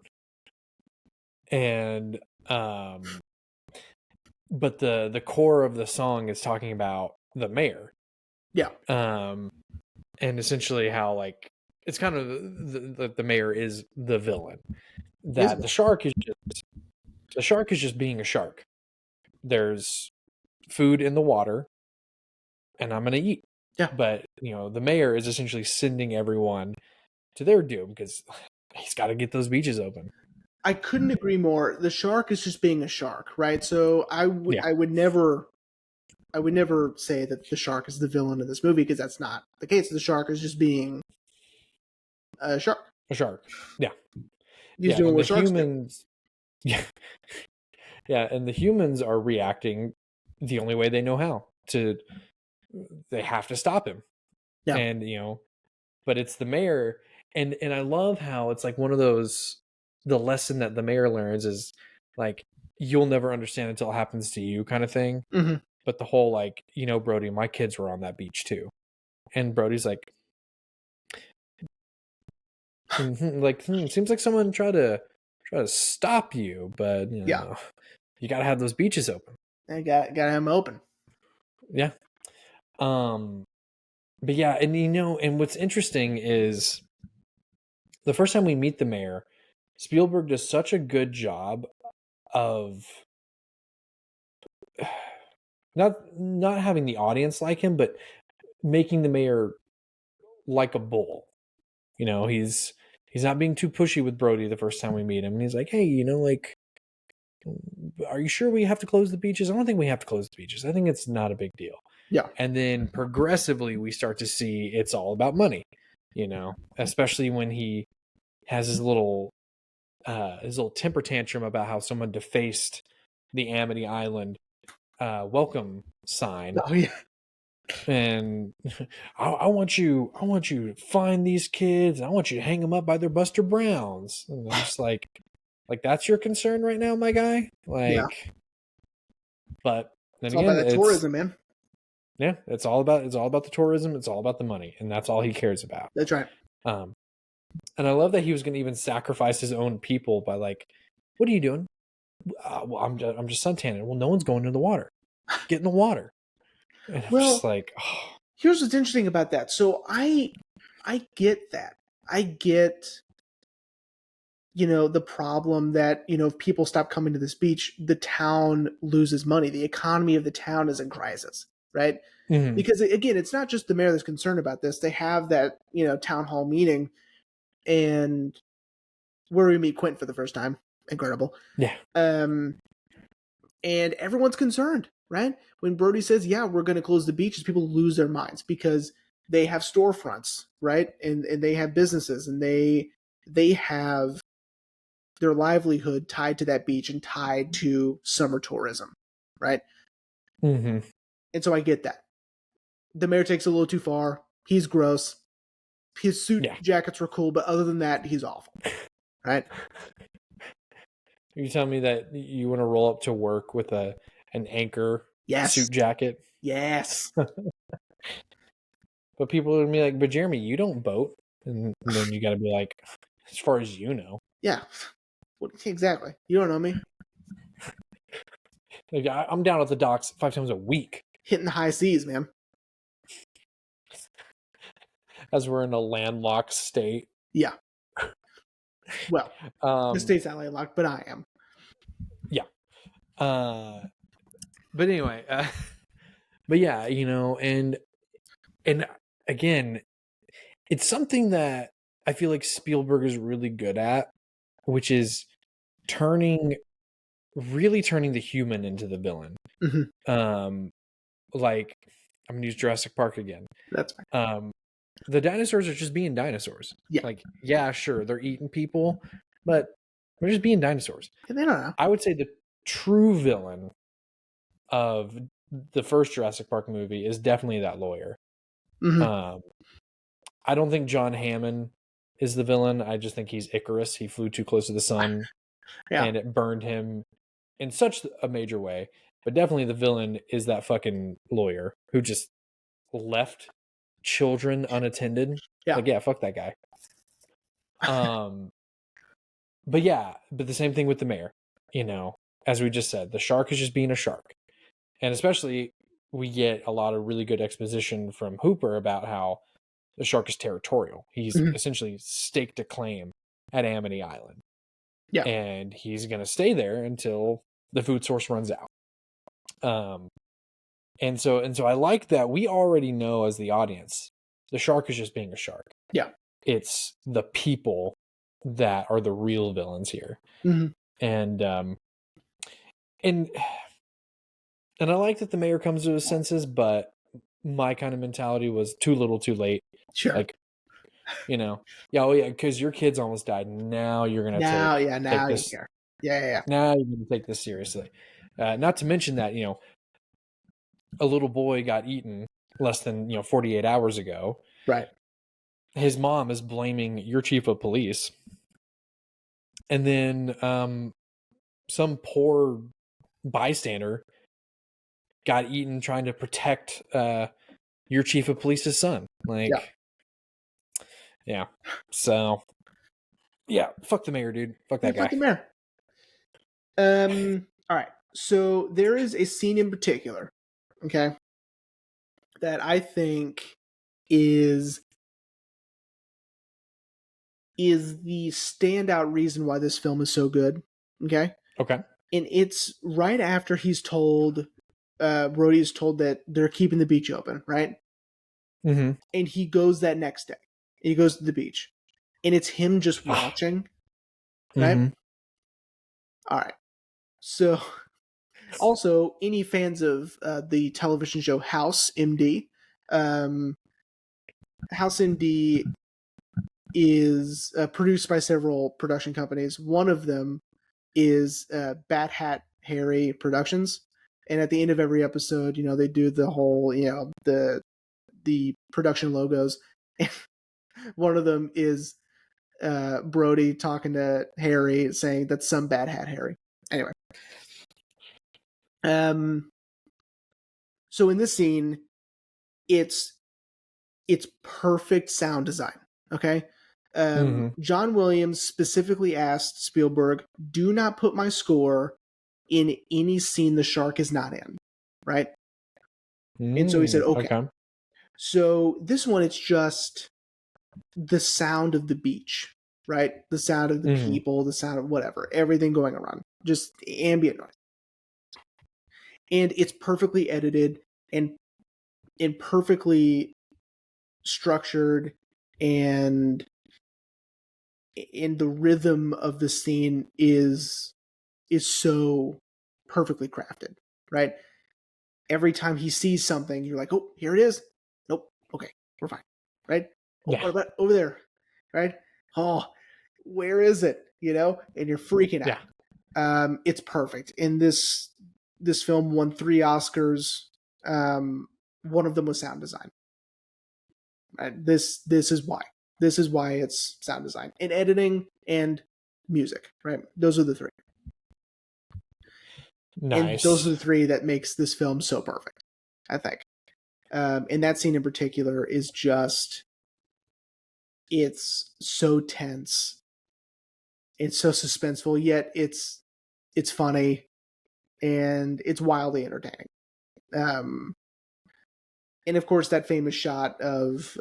[SPEAKER 2] And but the core of the song is talking about the mayor.
[SPEAKER 1] Yeah.
[SPEAKER 2] And essentially how, like, it's kind of the mayor is the villain. that the shark is just being a shark. There's food in the water, and I'm gonna eat.
[SPEAKER 1] Yeah.
[SPEAKER 2] But the mayor is essentially sending everyone to their doom because he's got to get those beaches open.
[SPEAKER 1] I couldn't agree more. The shark is just being a shark, right? So I would never say that the shark is the villain of this movie, because that's not the case. The shark is just being a shark.
[SPEAKER 2] A shark. Yeah.
[SPEAKER 1] He's doing what sharks
[SPEAKER 2] humans do. Yeah. Yeah, and the humans are reacting the only way they know how to. They have to stop him.
[SPEAKER 1] Yeah.
[SPEAKER 2] And but it's the mayor, and I love how it's like one of those, the lesson that the mayor learns is like, you'll never understand until it happens to you kind of thing.
[SPEAKER 1] Mm-hmm.
[SPEAKER 2] But the whole like, Brody, my kids were on that beach too. And Brody's like, seems like someone tried to stop you, but you got to have those beaches open.
[SPEAKER 1] I got to have them open.
[SPEAKER 2] Yeah. But yeah, and and what's interesting is the first time we meet the mayor, Spielberg does such a good job of not having the audience like him, but making the mayor like a bull. He's not being too pushy with Brody the first time we meet him. And he's like, hey, like, are you sure we have to close the beaches? I don't think we have to close the beaches. I think it's not a big deal.
[SPEAKER 1] Yeah.
[SPEAKER 2] And then progressively we start to see it's all about money, especially when he has his little temper tantrum about how someone defaced the Amity Island welcome sign.
[SPEAKER 1] Oh yeah.
[SPEAKER 2] And I want you to find these kids. I want you to hang them up by their Buster Browns. And I'm just like that's your concern right now, my guy. Like, yeah. But then
[SPEAKER 1] it's again, all about the tourism, man.
[SPEAKER 2] Yeah, it's all about the tourism. It's all about the money, and that's all he cares about.
[SPEAKER 1] That's right.
[SPEAKER 2] And I love that he was going to even sacrifice his own people by like, what are you doing? Well, I'm just suntanning. Well, no one's going in the water. Get in the water. And I'm just like, oh.
[SPEAKER 1] Here's what's interesting about that. So I get that. I get, the problem that, if people stop coming to this beach, the town loses money. The economy of the town is in crisis, right? Mm-hmm. Because again, it's not just the mayor that's concerned about this. They have that, town hall meeting, and where we meet Quint for the first time. Incredible.
[SPEAKER 2] Yeah.
[SPEAKER 1] And everyone's concerned, right? When Brody says, yeah, we're going to close the beaches, people lose their minds because they have storefronts, right? And they have businesses, and they have their livelihood tied to that beach and tied to summer tourism, right?
[SPEAKER 2] Mm-hmm.
[SPEAKER 1] And so I get that. The mayor takes it a little too far. He's gross. His suit jackets were cool, but other than that, he's awful, right?
[SPEAKER 2] You tell me that you want to roll up to work with an anchor suit jacket?
[SPEAKER 1] Yes.
[SPEAKER 2] But people are going to be like, but Jeremy, you don't boat. And then you got to be like, as far as you know.
[SPEAKER 1] Yeah. Exactly. You don't know me.
[SPEAKER 2] Like, I'm down at the docks 5 times a week.
[SPEAKER 1] Hitting the high seas, man.
[SPEAKER 2] As we're in a landlocked state.
[SPEAKER 1] Yeah. Well, the state's not landlocked, but I am.
[SPEAKER 2] Yeah. But anyway, but yeah, and again, it's something that I feel like Spielberg is really good at, which is really turning the human into the villain.
[SPEAKER 1] Mm-hmm.
[SPEAKER 2] Like, I'm gonna use Jurassic Park again.
[SPEAKER 1] That's fine.
[SPEAKER 2] The dinosaurs are just being dinosaurs.
[SPEAKER 1] Yeah.
[SPEAKER 2] Like, yeah, sure, they're eating people, but they're just being dinosaurs.
[SPEAKER 1] They don't know.
[SPEAKER 2] I would say the true villain of the first Jurassic Park movie is definitely that lawyer.
[SPEAKER 1] Mm-hmm.
[SPEAKER 2] I don't think John Hammond is the villain. I just think he's Icarus. He flew too close to the sun, and it burned him in such a major way. But definitely the villain is that fucking lawyer who just left children unattended.
[SPEAKER 1] Yeah.
[SPEAKER 2] Like, yeah, fuck that guy. But the same thing with the mayor. As we just said, the shark is just being a shark. And especially, we get a lot of really good exposition from Hooper about how the shark is territorial. He's essentially staked a claim at Amity Island.
[SPEAKER 1] Yeah.
[SPEAKER 2] And he's going to stay there until the food source runs out. And so I like that we already know as the audience, the shark is just being a shark.
[SPEAKER 1] Yeah.
[SPEAKER 2] It's the people that are the real villains here.
[SPEAKER 1] Mm-hmm.
[SPEAKER 2] And I like that the mayor comes to his senses, but my kind of mentality was too little, too late.
[SPEAKER 1] Sure.
[SPEAKER 2] Like, because your kids almost died. Now you're gonna take this.
[SPEAKER 1] Yeah.
[SPEAKER 2] Now you're gonna take this seriously. Not to mention that a little boy got eaten less than 48 hours ago.
[SPEAKER 1] Right.
[SPEAKER 2] His mom is blaming your chief of police, and then some poor bystander got eaten trying to protect your chief of police's son. Yeah. So, yeah, fuck the mayor, dude. Fuck that guy.
[SPEAKER 1] Fuck the mayor. All right. So there is a scene in particular, okay, that I think is the standout reason why this film is so good. Okay.
[SPEAKER 2] Okay.
[SPEAKER 1] And it's right after he's told, Brody is told that they're keeping the beach open, right?
[SPEAKER 2] Mm-hmm.
[SPEAKER 1] And he goes that next day. He goes to the beach, and it's him just watching, right?
[SPEAKER 2] Mm-hmm.
[SPEAKER 1] All right. So, also, any fans of the television show House MD, House MD is produced by several production companies. One of them is Bat Hat Harry Productions, and at the end of every episode, they do the whole, the production logos. One of them is Brody talking to Harry, saying that's some Bat Hat Harry. Anyway, so in this scene, it's perfect sound design. Okay. John Williams specifically asked Spielberg, do not put my score in any scene the shark is not in, right? And so he said, okay. So this one, it's just the sound of the beach, right? The sound of the people, the sound of whatever, everything going around, just ambient noise. And it's perfectly edited and perfectly structured, and the rhythm of the scene is so perfectly crafted, right? Every time he sees something, you're like, oh, here it is. Nope. Okay, we're fine, right? Oh, what about over there, right? Oh, where is it? And you're freaking out. Yeah. It's perfect. And this film won 3 Oscars. One of them was sound design. This is why. This is why it's sound design and editing and music, right? Those are the 3.
[SPEAKER 2] Nice.
[SPEAKER 1] And those are the 3 that makes this film so perfect, I think. And that scene in particular is just, it's so tense. It's so suspenseful, yet it's funny, and it's wildly entertaining. And of course, that famous shot of,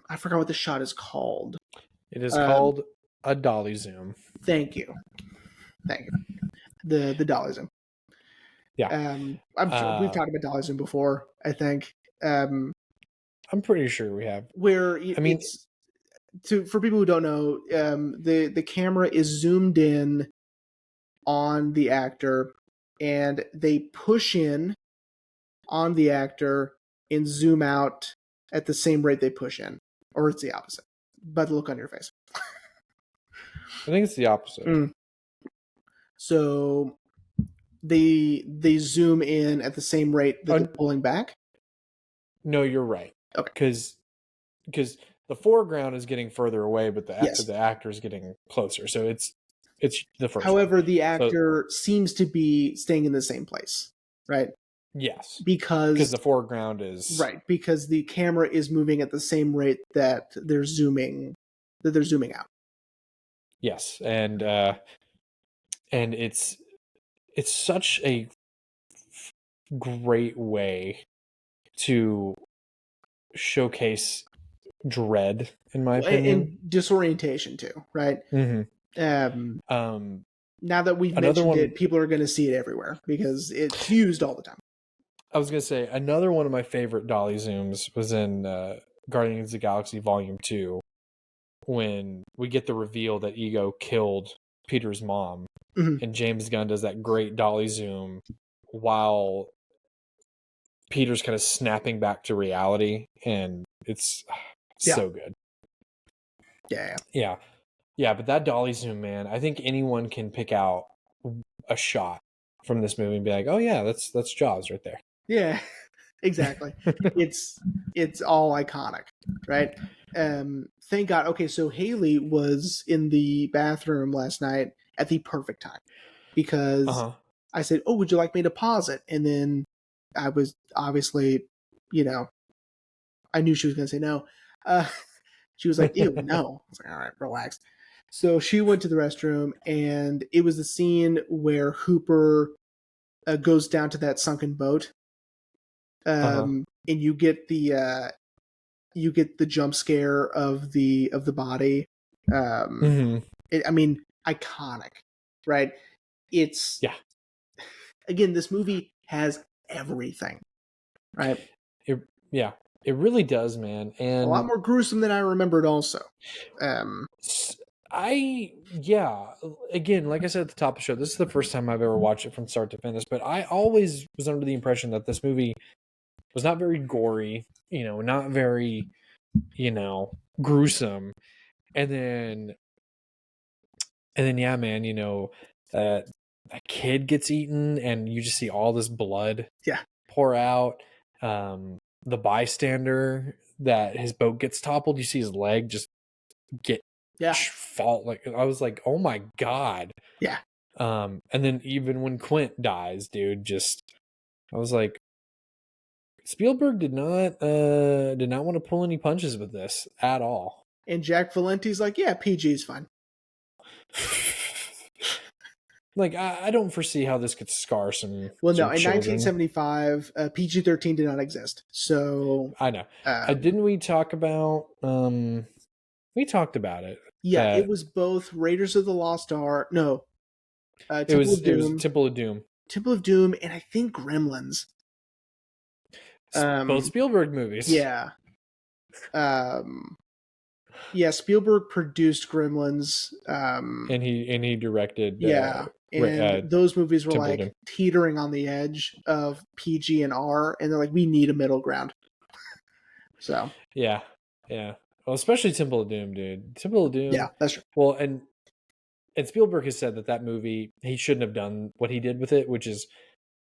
[SPEAKER 1] I forgot what the shot is called.
[SPEAKER 2] It is called a dolly zoom.
[SPEAKER 1] Thank you. The dolly zoom.
[SPEAKER 2] Yeah.
[SPEAKER 1] I'm sure we've talked about dolly zoom before, I think.
[SPEAKER 2] I'm pretty sure we have.
[SPEAKER 1] Where it's for people who don't know, the camera is zoomed in on the actor, and they push in on the actor and zoom out at the same rate they push in, or it's the opposite. By the look on your face.
[SPEAKER 2] I think it's the opposite.
[SPEAKER 1] So they zoom in at the same rate that they're pulling back?
[SPEAKER 2] No, you're right.
[SPEAKER 1] Okay.
[SPEAKER 2] Because the foreground is getting further away, but the actor is getting closer. So it's the first.
[SPEAKER 1] However, one. The actor seems to be staying in the same place, right?
[SPEAKER 2] Yes.
[SPEAKER 1] Because
[SPEAKER 2] the foreground is
[SPEAKER 1] right, because the camera is moving at the same rate that they're zooming out.
[SPEAKER 2] Yes, and it's such a great way to showcase dread, in my opinion,
[SPEAKER 1] and disorientation too, right?
[SPEAKER 2] Um,
[SPEAKER 1] Now that we've
[SPEAKER 2] another
[SPEAKER 1] mentioned
[SPEAKER 2] one,
[SPEAKER 1] it, people are going to see it everywhere because it's used all the time.
[SPEAKER 2] I was gonna say another one of my favorite dolly zooms was in Guardians of the Galaxy Volume 2 when we get the reveal that Ego killed Peter's mom, and James Gunn does that great dolly zoom while Peter's kind of snapping back to reality, and it's so good. Yeah, but that dolly zoom, man, I think anyone can pick out a shot from this movie and be like, oh yeah, that's Jaws right there.
[SPEAKER 1] Yeah, exactly. it's all iconic, right? Thank God. Okay, so Haley was in the bathroom last night at the perfect time because I said, "Oh, would you like me to pause it?" And then I was obviously, I knew she was going to say no. She was like, "Ew, no." I was like, "All right, relax." So she went to the restroom, and it was the scene where Hooper goes down to that sunken boat, and you get the jump scare of the body. I mean, iconic, right? It's again, this movie has everything, right?
[SPEAKER 2] It really does, man, and
[SPEAKER 1] a lot more gruesome than I remembered. Also,
[SPEAKER 2] again, like I said at the top of the show, this is the first time I've ever watched it from start to finish. But I always was under the impression that this movie was not very gory, not very, gruesome, and then yeah, man, a kid gets eaten, and you just see all this blood pour out. The bystander that his boat gets toppled, you see his leg just get fall. Like, I was like, oh my god. And then even when Quint dies, dude, I was like, Spielberg did not want to pull any punches with this at all.
[SPEAKER 1] And Jack Valenti's like, yeah, PG is fine.
[SPEAKER 2] Like, I don't foresee how this could scar some.
[SPEAKER 1] Well, no, in
[SPEAKER 2] children.
[SPEAKER 1] 1975, PG-13 did not exist. So
[SPEAKER 2] I know. Didn't we talk about? We talked about it.
[SPEAKER 1] Yeah, it was both Raiders of the Lost Ark. No,
[SPEAKER 2] it was Temple of Doom.
[SPEAKER 1] Temple of Doom, and I think Gremlins.
[SPEAKER 2] Both Spielberg movies.
[SPEAKER 1] Yeah. Yeah, Spielberg produced Gremlins.
[SPEAKER 2] And he directed.
[SPEAKER 1] Yeah, and those movies were like teetering on the edge of PG and R, and they're like, we need a middle ground. So.
[SPEAKER 2] Yeah. Well, especially Temple of Doom, dude. Temple of Doom.
[SPEAKER 1] Yeah, that's true.
[SPEAKER 2] Well, and Spielberg has said that movie, he shouldn't have done what he did with it, which is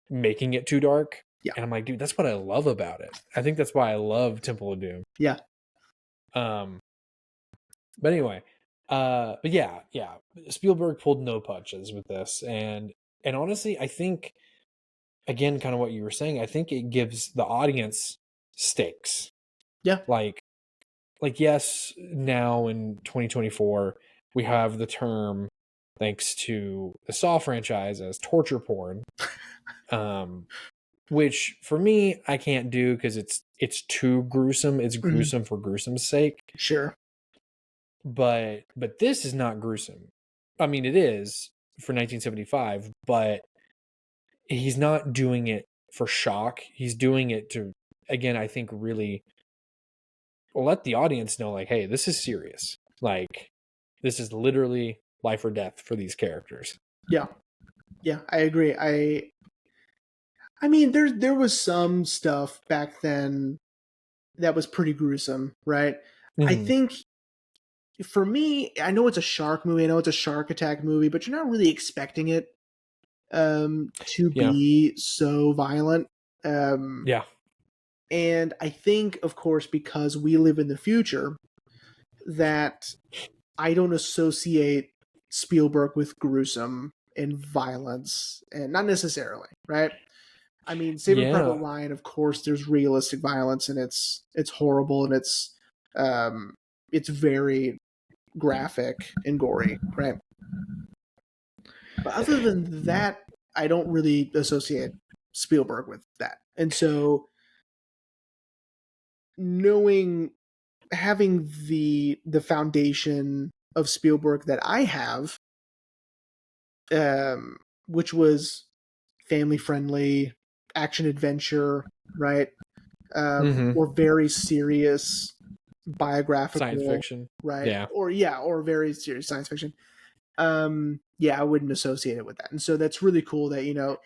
[SPEAKER 2] making it too dark.
[SPEAKER 1] Yeah.
[SPEAKER 2] And I'm like, dude, that's what I love about it. I think that's why I love Temple of Doom.
[SPEAKER 1] Yeah.
[SPEAKER 2] But anyway, but yeah. Spielberg pulled no punches with this. And honestly, I think, again, kind of what you were saying, I think it gives the audience stakes.
[SPEAKER 1] Yeah.
[SPEAKER 2] Like, yes, now in 2024, we have the term, thanks to the Saw franchise, as torture porn. Which for me, I can't do because it's too gruesome. It's gruesome for gruesome's sake.
[SPEAKER 1] Sure.
[SPEAKER 2] But this is not gruesome. I mean, it is for 1975, but he's not doing it for shock. He's doing it to, again, I think, really let the audience know, like, hey, this is serious. Like, this is literally life or death for these characters.
[SPEAKER 1] Yeah, I agree. I mean, there was some stuff back then that was pretty gruesome, right? I think for me, I know it's a shark movie, I know it's a shark attack movie, but you're not really expecting it to be so violent.
[SPEAKER 2] Yeah.
[SPEAKER 1] And I think, of course, because we live in the future, that I don't associate Spielberg with gruesome and violence, and not necessarily, right? I mean, Saving Private Ryan, of course, there's realistic violence, and it's horrible, and it's very graphic and gory, right? But other than that, I don't really associate Spielberg with that. And so having the foundation of Spielberg that I have, which was family friendly, action adventure, right? Or very serious
[SPEAKER 2] Science
[SPEAKER 1] biographical,
[SPEAKER 2] fiction.
[SPEAKER 1] right?
[SPEAKER 2] Yeah.
[SPEAKER 1] Or very serious science fiction. I wouldn't associate it with that. And so that's really cool that,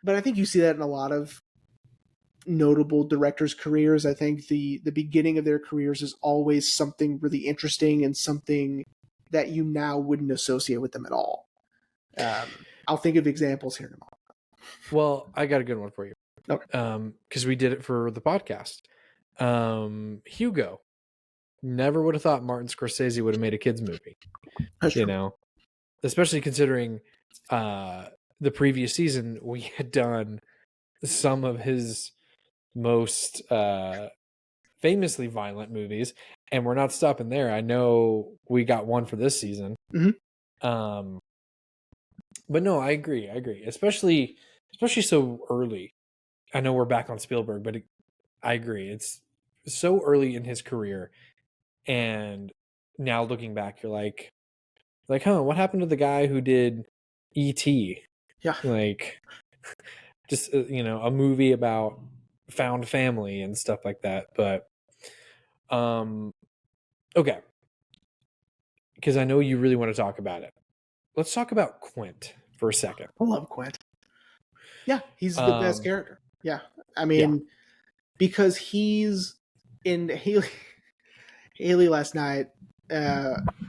[SPEAKER 1] but I think you see that in a lot of notable directors' careers. I think the beginning of their careers is always something really interesting and something that you now wouldn't associate with them at all. I'll think of examples here in a moment.
[SPEAKER 2] Well, I got a good one for you.
[SPEAKER 1] Okay.
[SPEAKER 2] Because we did it for the podcast. Hugo. Never would have thought Martin Scorsese would have made a kids movie.
[SPEAKER 1] That's true.
[SPEAKER 2] Especially considering the previous season we had done some of his most famously violent movies, and we're not stopping there. I know we got one for this season.
[SPEAKER 1] Mm-hmm.
[SPEAKER 2] But no, I agree, especially so early. I know we're back on Spielberg, but I agree, it's so early in his career, and now looking back, you're like, what happened to the guy who did E.T.?
[SPEAKER 1] Yeah.
[SPEAKER 2] Like, just a movie about found family and stuff like that. But okay, because I know you really want to talk about it. Let's talk about Quint for a second.
[SPEAKER 1] I love Quint. Yeah, he's the best character. Yeah, I mean, because he's in Haley last night.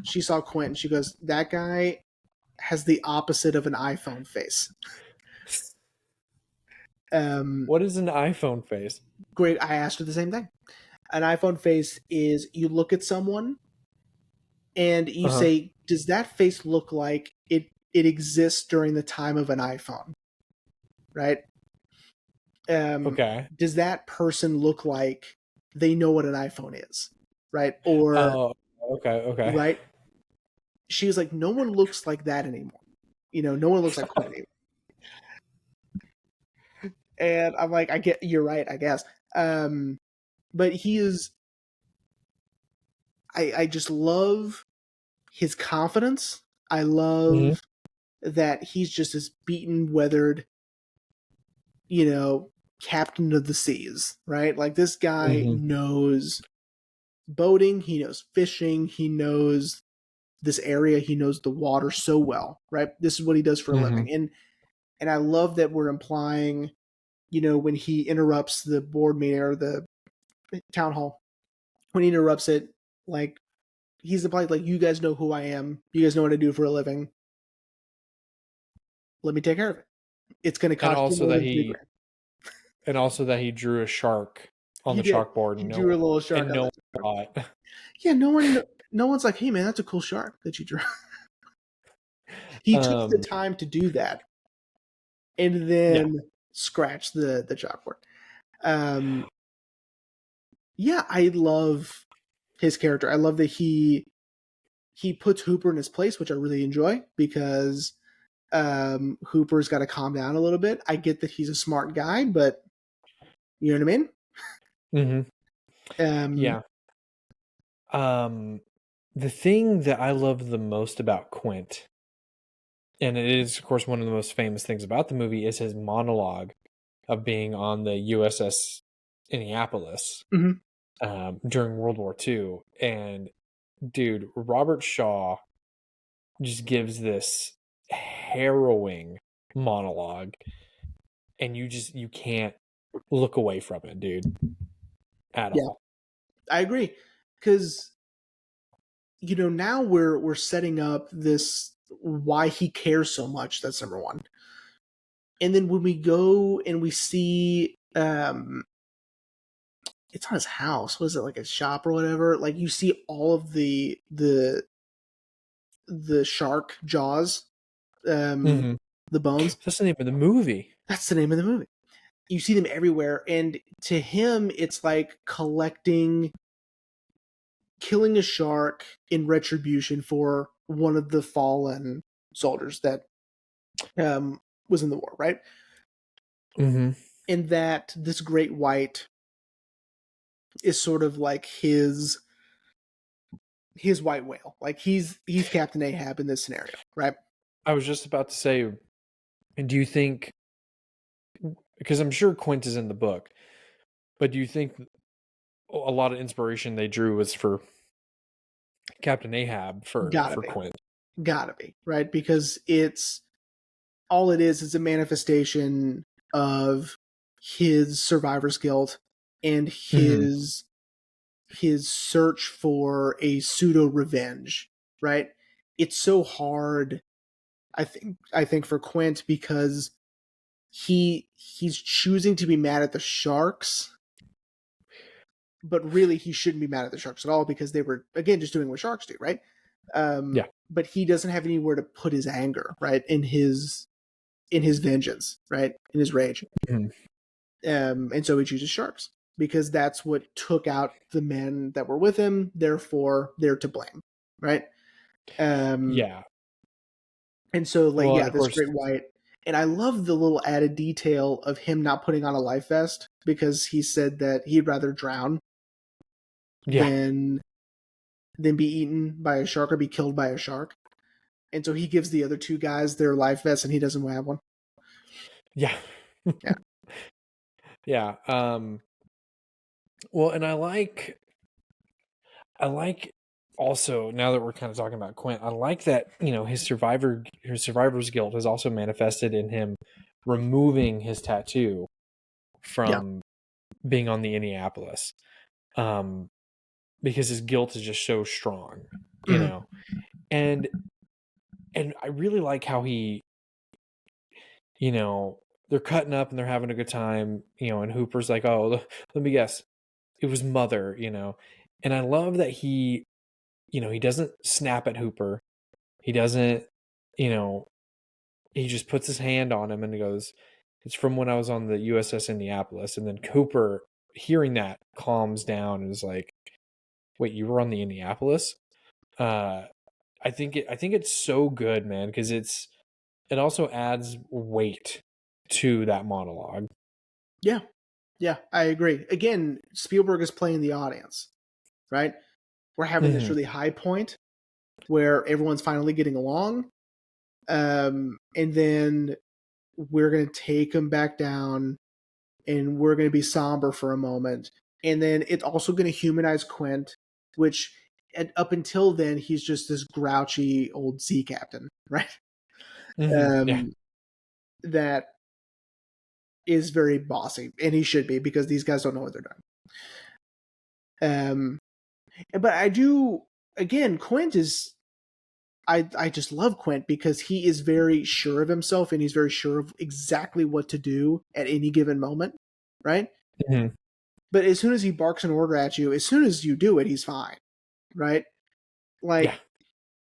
[SPEAKER 1] She saw Quint and she goes, "That guy has the opposite of an iPhone face."
[SPEAKER 2] What is an iPhone face?
[SPEAKER 1] Great. I asked her the same thing. An iPhone face is you look at someone and you say, "Does that face look like it exists during the time of an iPhone?" Right?
[SPEAKER 2] Okay.
[SPEAKER 1] Does that person look like they know what an iPhone is? Right? Or
[SPEAKER 2] okay.
[SPEAKER 1] right? She was like, "No one looks like that anymore. No one looks like Quinn anymore." And I'm like, you're right, I guess. But he is. I just love his confidence. I love that he's just this beaten, weathered, captain of the seas, right? Like this guy knows boating, he knows fishing, he knows this area, he knows the water so well, right? This is what he does for a living. And I love that we're implying, when he interrupts the board meeting or the town hall, when he interrupts it, like he's implied, like, you guys know who I am, you guys know what I do for a living. Let me take care of it. It's going to cost you more than $3,000.
[SPEAKER 2] And also that he drew a shark on the chalkboard.
[SPEAKER 1] He drew a little shark.
[SPEAKER 2] And no one saw it.
[SPEAKER 1] Yeah, no one's like, "Hey man, that's a cool shark that you drew." He took the time to do that, and then scratch the chalkboard. I love his character. I love that he puts Hooper in his place, which I really enjoy because Hooper's got to calm down a little bit. I get that he's a smart guy, but you know what I mean?
[SPEAKER 2] Yeah. The thing that I love the most about Quint, and it is, of course, one of the most famous things about the movie, is his monologue of being on the USS Indianapolis during World War II. And, dude, Robert Shaw just gives this harrowing monologue, and you can't look away from it, dude, at all.
[SPEAKER 1] I agree, because now we're setting up this why he cares so much. That's number one. And then when we go and we see it's not his house, was it like a shop or whatever, like you see all of the shark jaws, the bones.
[SPEAKER 2] That's the name of the movie.
[SPEAKER 1] That's the name of the movie. You see them everywhere, and to him it's like killing a shark in retribution for one of the fallen soldiers that was in the war, right? And that this great white is sort of like his his white whale. Like he's Captain Ahab in this scenario, right?
[SPEAKER 2] I was just about to say, do you think, because I'm sure Quint is in the book, but do you think a lot of inspiration they drew was for Captain Ahab
[SPEAKER 1] Gotta
[SPEAKER 2] for
[SPEAKER 1] be.
[SPEAKER 2] Quint?
[SPEAKER 1] Gotta be, right? Because it's all it is a manifestation of his survivor's guilt and
[SPEAKER 2] Mm-hmm.
[SPEAKER 1] his search for a pseudo revenge, right? It's so hard, I think for Quint because he's choosing to be mad at the Sharks, but really he shouldn't be mad at the Sharks at all because they were again just doing what sharks do, right?
[SPEAKER 2] Yeah.
[SPEAKER 1] But he doesn't have anywhere to put his anger, right? In his vengeance, right? In his rage.
[SPEAKER 2] Mm-hmm.
[SPEAKER 1] And so he chooses sharks because that's what took out the men that were with him. Therefore, they're to blame, right?
[SPEAKER 2] Yeah.
[SPEAKER 1] And so, like,
[SPEAKER 2] Well,
[SPEAKER 1] yeah,
[SPEAKER 2] and of
[SPEAKER 1] this
[SPEAKER 2] course,
[SPEAKER 1] great white. And I love the little added detail of him not putting on a life vest because he said that he'd rather drown
[SPEAKER 2] yeah,
[SPEAKER 1] than be eaten by a shark or be killed by a shark. And so he gives the other two guys their life vests and he doesn't have one.
[SPEAKER 2] yeah,
[SPEAKER 1] Yeah.
[SPEAKER 2] yeah. Well, and I like also now that we're kind of talking about Quint, I like that his survivor's guilt is also manifested in him removing his tattoo
[SPEAKER 1] Yeah.
[SPEAKER 2] from being on the Indianapolis, because his guilt is just so strong,
[SPEAKER 1] Mhm.
[SPEAKER 2] and I really like how he, they're cutting up and they're having a good time, and Hooper's like, oh, let me guess, it was Mother, and I love that he doesn't snap at Hooper. He doesn't, you know, he just puts his hand on him and he goes, it's from when I was on the USS Indianapolis. And then Cooper, hearing that, calms down and is like, wait, you were on the Indianapolis? I think it's so good, man, because it also adds weight to that monologue.
[SPEAKER 1] Yeah. Yeah, I agree. Again, Spielberg is playing the audience, right? We're having this
[SPEAKER 2] Mm-hmm.
[SPEAKER 1] really high point where everyone's finally getting along. And then we're going to take them back down and we're going to be somber for a moment. And then it's also going to humanize Quint, which up until then, he's just this grouchy old sea captain, right?
[SPEAKER 2] Mm-hmm. Yeah.
[SPEAKER 1] That is very bossy, and he should be because these guys don't know what they're doing. But I do, again, Quint is, I just love Quint because he is very sure of himself and he's very sure of exactly what to do at any given moment, right?
[SPEAKER 2] Mm-hmm.
[SPEAKER 1] But as soon as he barks an order at you, as soon as you do it, he's fine, right?
[SPEAKER 2] Yeah.
[SPEAKER 1] Like,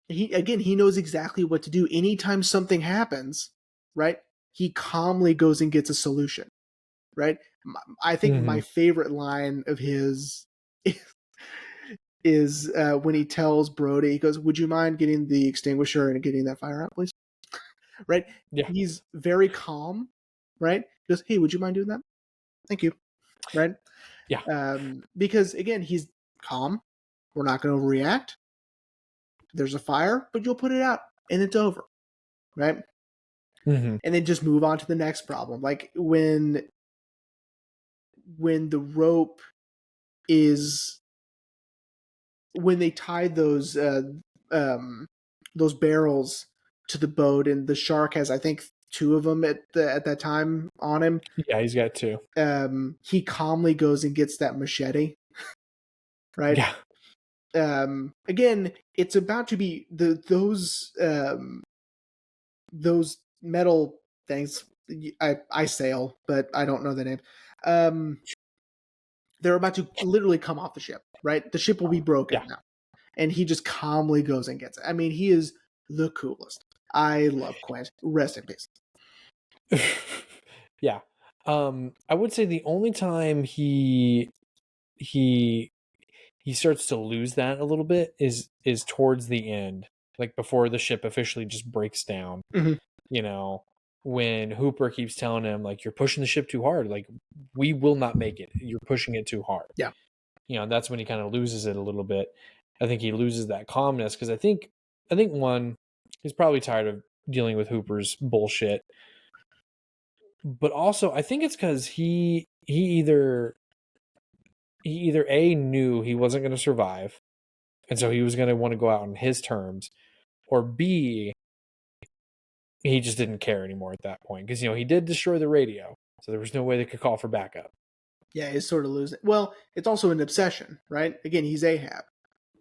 [SPEAKER 1] he knows exactly what to do. Anytime something happens, right? He calmly goes and gets a solution, right? I think
[SPEAKER 2] Mm-hmm.
[SPEAKER 1] my favorite line of his is when he tells Brody, he goes, "Would you mind getting the extinguisher and getting that fire out, please?" Right?
[SPEAKER 2] Yeah.
[SPEAKER 1] He's very calm, right? He goes, "Hey, would you mind doing that? Thank you." Right?
[SPEAKER 2] Yeah.
[SPEAKER 1] Because again, he's calm. We're not going to overreact. There's a fire, but you'll put it out, and it's over, right?
[SPEAKER 2] Mm-hmm.
[SPEAKER 1] And then just move on to the next problem. Like when the rope is when they tied those barrels to the boat, and the shark has, I think, two of them at that time on him.
[SPEAKER 2] Yeah, he's got two.
[SPEAKER 1] He calmly goes and gets that machete, right?
[SPEAKER 2] Yeah.
[SPEAKER 1] Again, it's about to be those metal things. I sail, but I don't know the name. They're about to literally come off the ship, right? The ship will be broken
[SPEAKER 2] Yeah.
[SPEAKER 1] now. And he just calmly goes and gets it. I mean, he is the coolest. I love Quint. Rest in peace.
[SPEAKER 2] Yeah. I would say the only time he starts to lose that a little bit is towards the end, like before the ship officially just breaks down.
[SPEAKER 1] Mhm.
[SPEAKER 2] When Hooper keeps telling him, like, you're pushing the ship too hard, like, we will not make it, you're pushing it too hard.
[SPEAKER 1] Yeah.
[SPEAKER 2] That's when he kind of loses it a little bit. I think he loses that calmness because I think one, he's probably tired of dealing with Hooper's bullshit, but also I think it's because he either A, knew he wasn't going to survive, and so he was going to want to go out on his terms, or B, he just didn't care anymore at that point because he did destroy the radio, so there was no way they could call for backup.
[SPEAKER 1] Yeah, he's sort of losing. Well, it's also an obsession, right? Again, he's Ahab.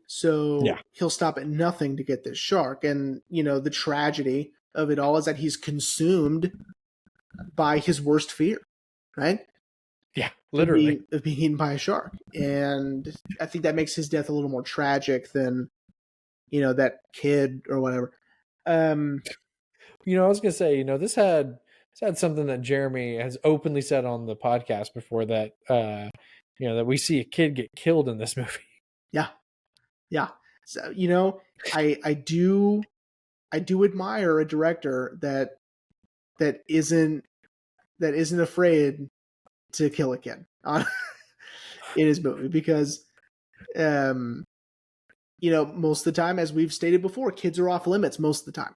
[SPEAKER 1] So he'll stop at nothing to get this shark. And, the tragedy of it all is that he's consumed by his worst fear, right?
[SPEAKER 2] Yeah, literally.
[SPEAKER 1] Of being eaten by a shark. And I think that makes his death a little more tragic than, that kid or whatever.
[SPEAKER 2] I was going to say, this had something that Jeremy has openly said on the podcast before, that, that we see a kid get killed in this movie.
[SPEAKER 1] Yeah. Yeah. So, I do admire a director that isn't afraid to kill a kid in his movie, because most of the time, as we've stated before, kids are off limits most of the time.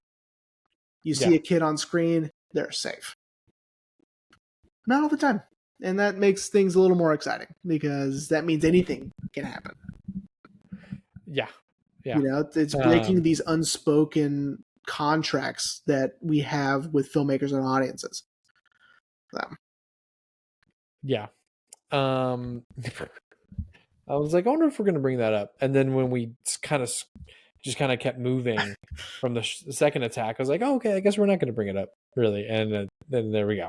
[SPEAKER 1] You see a kid on screen, they're safe. Not all the time. And that makes things a little more exciting, because that means anything can happen.
[SPEAKER 2] Yeah. Yeah.
[SPEAKER 1] It's breaking these unspoken contracts that we have with filmmakers and audiences. So.
[SPEAKER 2] Yeah. I was like, I wonder if we're going to bring that up. And then when we kind of kept moving from the second attack, I was like, oh, okay, I guess we're not going to bring it up, really. And then there we go.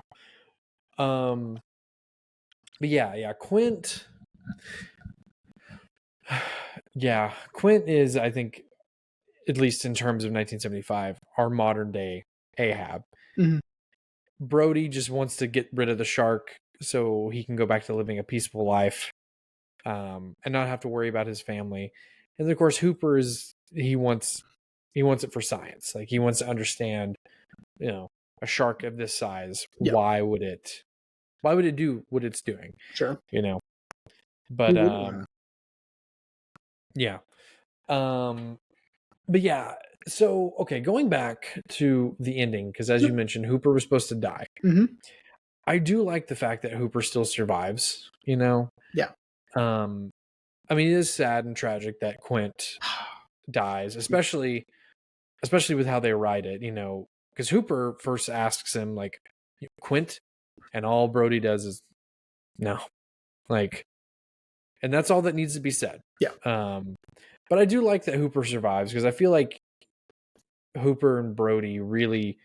[SPEAKER 2] But yeah, Quint. Yeah, Quint is, I think, at least in terms of 1975, our modern day Ahab.
[SPEAKER 1] Mm-hmm.
[SPEAKER 2] Brody just wants to get rid of the shark so he can go back to living a peaceful life, and not have to worry about his family. And then, of course, Hooper he wants it for science. Like, he wants to understand, a shark of this size. Yep. Why would it do what it's doing?
[SPEAKER 1] Sure.
[SPEAKER 2] But yeah. But yeah. So, okay, going back to the ending, because as you mentioned, Hooper was supposed to die.
[SPEAKER 1] Mm-hmm.
[SPEAKER 2] I do like the fact that Hooper still survives,
[SPEAKER 1] Yeah.
[SPEAKER 2] I mean, it is sad and tragic that Quint dies, especially with how they write it, because Hooper first asks him, like, Quint, and all Brody does is no, like, and that's all that needs to be said.
[SPEAKER 1] Yeah.
[SPEAKER 2] But I do like that Hooper survives, because I feel like Hooper and Brody really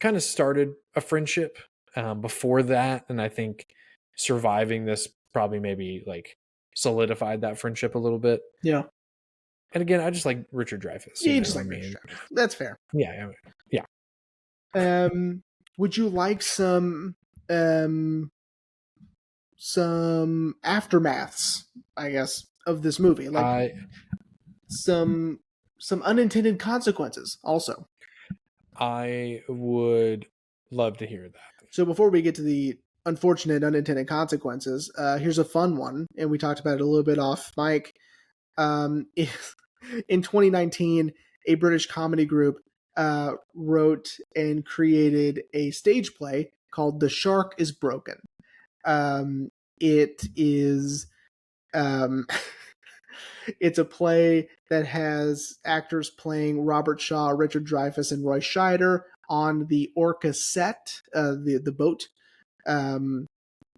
[SPEAKER 2] kind of started a friendship before that, and I think surviving this probably maybe like solidified that friendship a little bit.
[SPEAKER 1] Yeah.
[SPEAKER 2] And again, I just like Richard Dreyfuss.
[SPEAKER 1] Yeah, you just like Richard Dreyfuss. That's fair.
[SPEAKER 2] Yeah.
[SPEAKER 1] Would you like some aftermaths, I guess, of this movie? Like some unintended consequences also.
[SPEAKER 2] I would love to hear that.
[SPEAKER 1] So before we get to the unfortunate unintended consequences, here's a fun one, and we talked about it a little bit off mic. In 2019, a British comedy group wrote and created a stage play called "The Shark is Broken." It is it's a play that has actors playing Robert Shaw, Richard Dreyfuss, and Roy Scheider on the Orca set, the boat,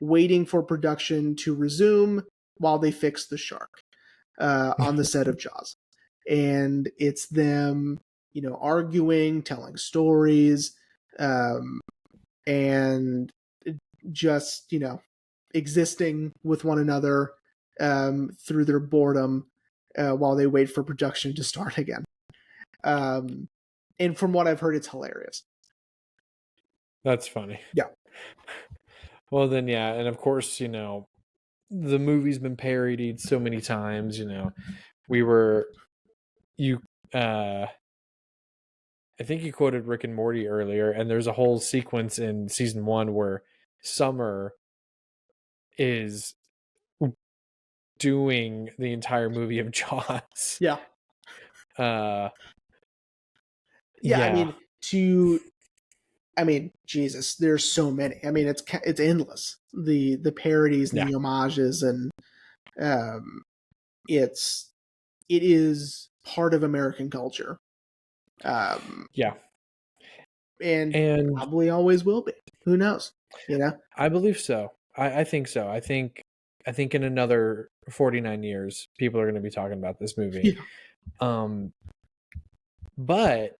[SPEAKER 1] waiting for production to resume while they fix the shark on the set of Jaws. And it's them, arguing, telling stories, and just, existing with one another through their boredom while they wait for production to start again. And from what I've heard, it's hilarious.
[SPEAKER 2] That's funny.
[SPEAKER 1] Yeah.
[SPEAKER 2] Well, then, yeah. And of course, the movie's been parodied so many times. I think you quoted Rick and Morty earlier, and there's a whole sequence in season 1 where Summer is doing the entire movie of Jaws.
[SPEAKER 1] Yeah.
[SPEAKER 2] Yeah.
[SPEAKER 1] I mean, Jesus, there's so many. I mean, it's endless. The parodies and the homages, and it is part of American culture.
[SPEAKER 2] Yeah.
[SPEAKER 1] And probably always will be. Who knows?
[SPEAKER 2] I believe so. I think so. I think in another 49 years, people are going to be talking about this movie.
[SPEAKER 1] Yeah.
[SPEAKER 2] But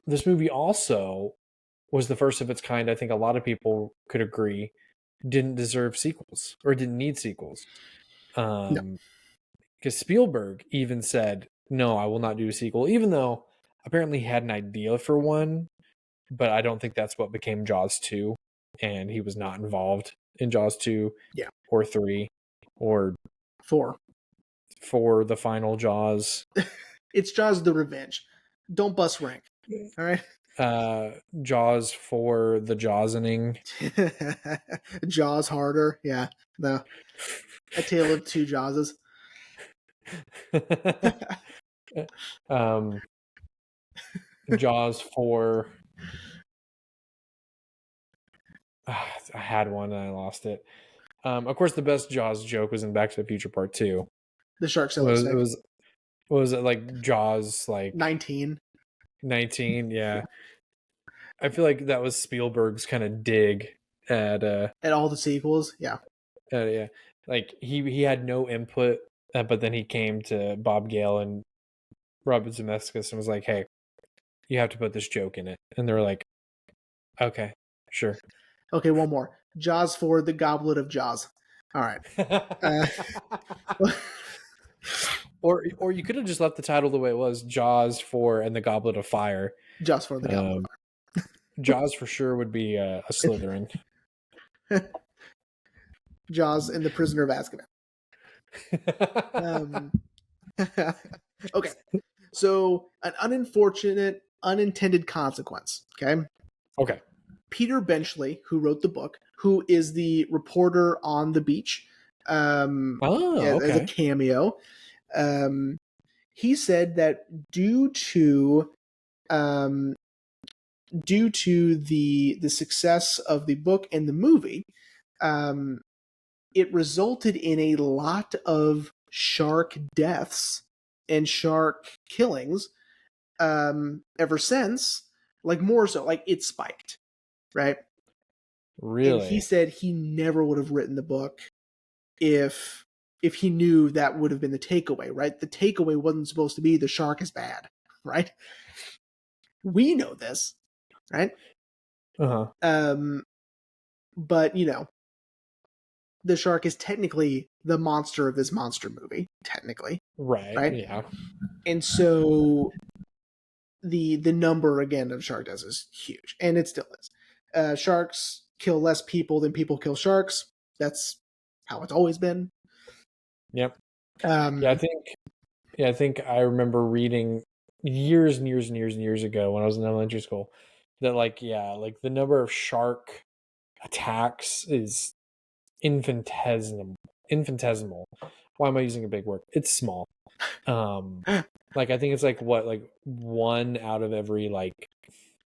[SPEAKER 2] this movie also was the first of its kind. I think a lot of people could agree didn't deserve sequels or didn't need sequels.
[SPEAKER 1] No.
[SPEAKER 2] Because Spielberg even said, no, I will not do a sequel, even though apparently he had an idea for one, but I don't think that's what became Jaws 2. And he was not involved in Jaws 2 or 3 or
[SPEAKER 1] 4
[SPEAKER 2] for the final Jaws.
[SPEAKER 1] It's Jaws the Revenge. Don't bust rank. All right.
[SPEAKER 2] Jaws for the Jawsening.
[SPEAKER 1] Jaws harder. Yeah. No. A Tale of Two Jawses.
[SPEAKER 2] Jaws for I had one and I lost it. Of course, the best Jaws joke was in Back to the Future Part 2.
[SPEAKER 1] The shark
[SPEAKER 2] was it like Jaws like
[SPEAKER 1] 19?
[SPEAKER 2] 19, yeah. I feel like that was Spielberg's kind of dig at
[SPEAKER 1] all the sequels, yeah.
[SPEAKER 2] Yeah. Like he had no input, but then he came to Bob Gale and Robert Zemeckis and was like, "Hey, you have to put this joke in it." And they're like, "Okay, sure."
[SPEAKER 1] Okay, one more. Jaws for the Goblet of Jaws. All right.
[SPEAKER 2] Or you could have just left the title the way it was, Jaws for and the Goblet of Fire.
[SPEAKER 1] Jaws for the Goblet of Fire.
[SPEAKER 2] Jaws for sure would be a Slytherin.
[SPEAKER 1] Jaws and the Prisoner of Azkaban. Okay. So an unintended consequence.
[SPEAKER 2] Okay.
[SPEAKER 1] Peter Benchley, who wrote the book, who is the reporter on the beach, as a cameo. He said that due to the success of the book and the movie, it resulted in a lot of shark deaths and shark killings ever since, like more so, like it spiked, right?
[SPEAKER 2] Really?
[SPEAKER 1] And he said he never would have written the book if he knew that would have been the takeaway, right? The takeaway wasn't supposed to be the shark is bad, right? We know this, right?
[SPEAKER 2] Uh-huh.
[SPEAKER 1] But the shark is technically the monster of this monster movie, technically.
[SPEAKER 2] Right? Yeah.
[SPEAKER 1] And so the number again of shark deaths is huge, and it still is. Sharks kill less people than people kill sharks. That's how it's always been.
[SPEAKER 2] Yep. I think I remember reading years and years and years and years ago when I was in elementary school that like the number of shark attacks is infinitesimal. Why am I using a big word? It's small. Like I think it's like what, like 1 out of every like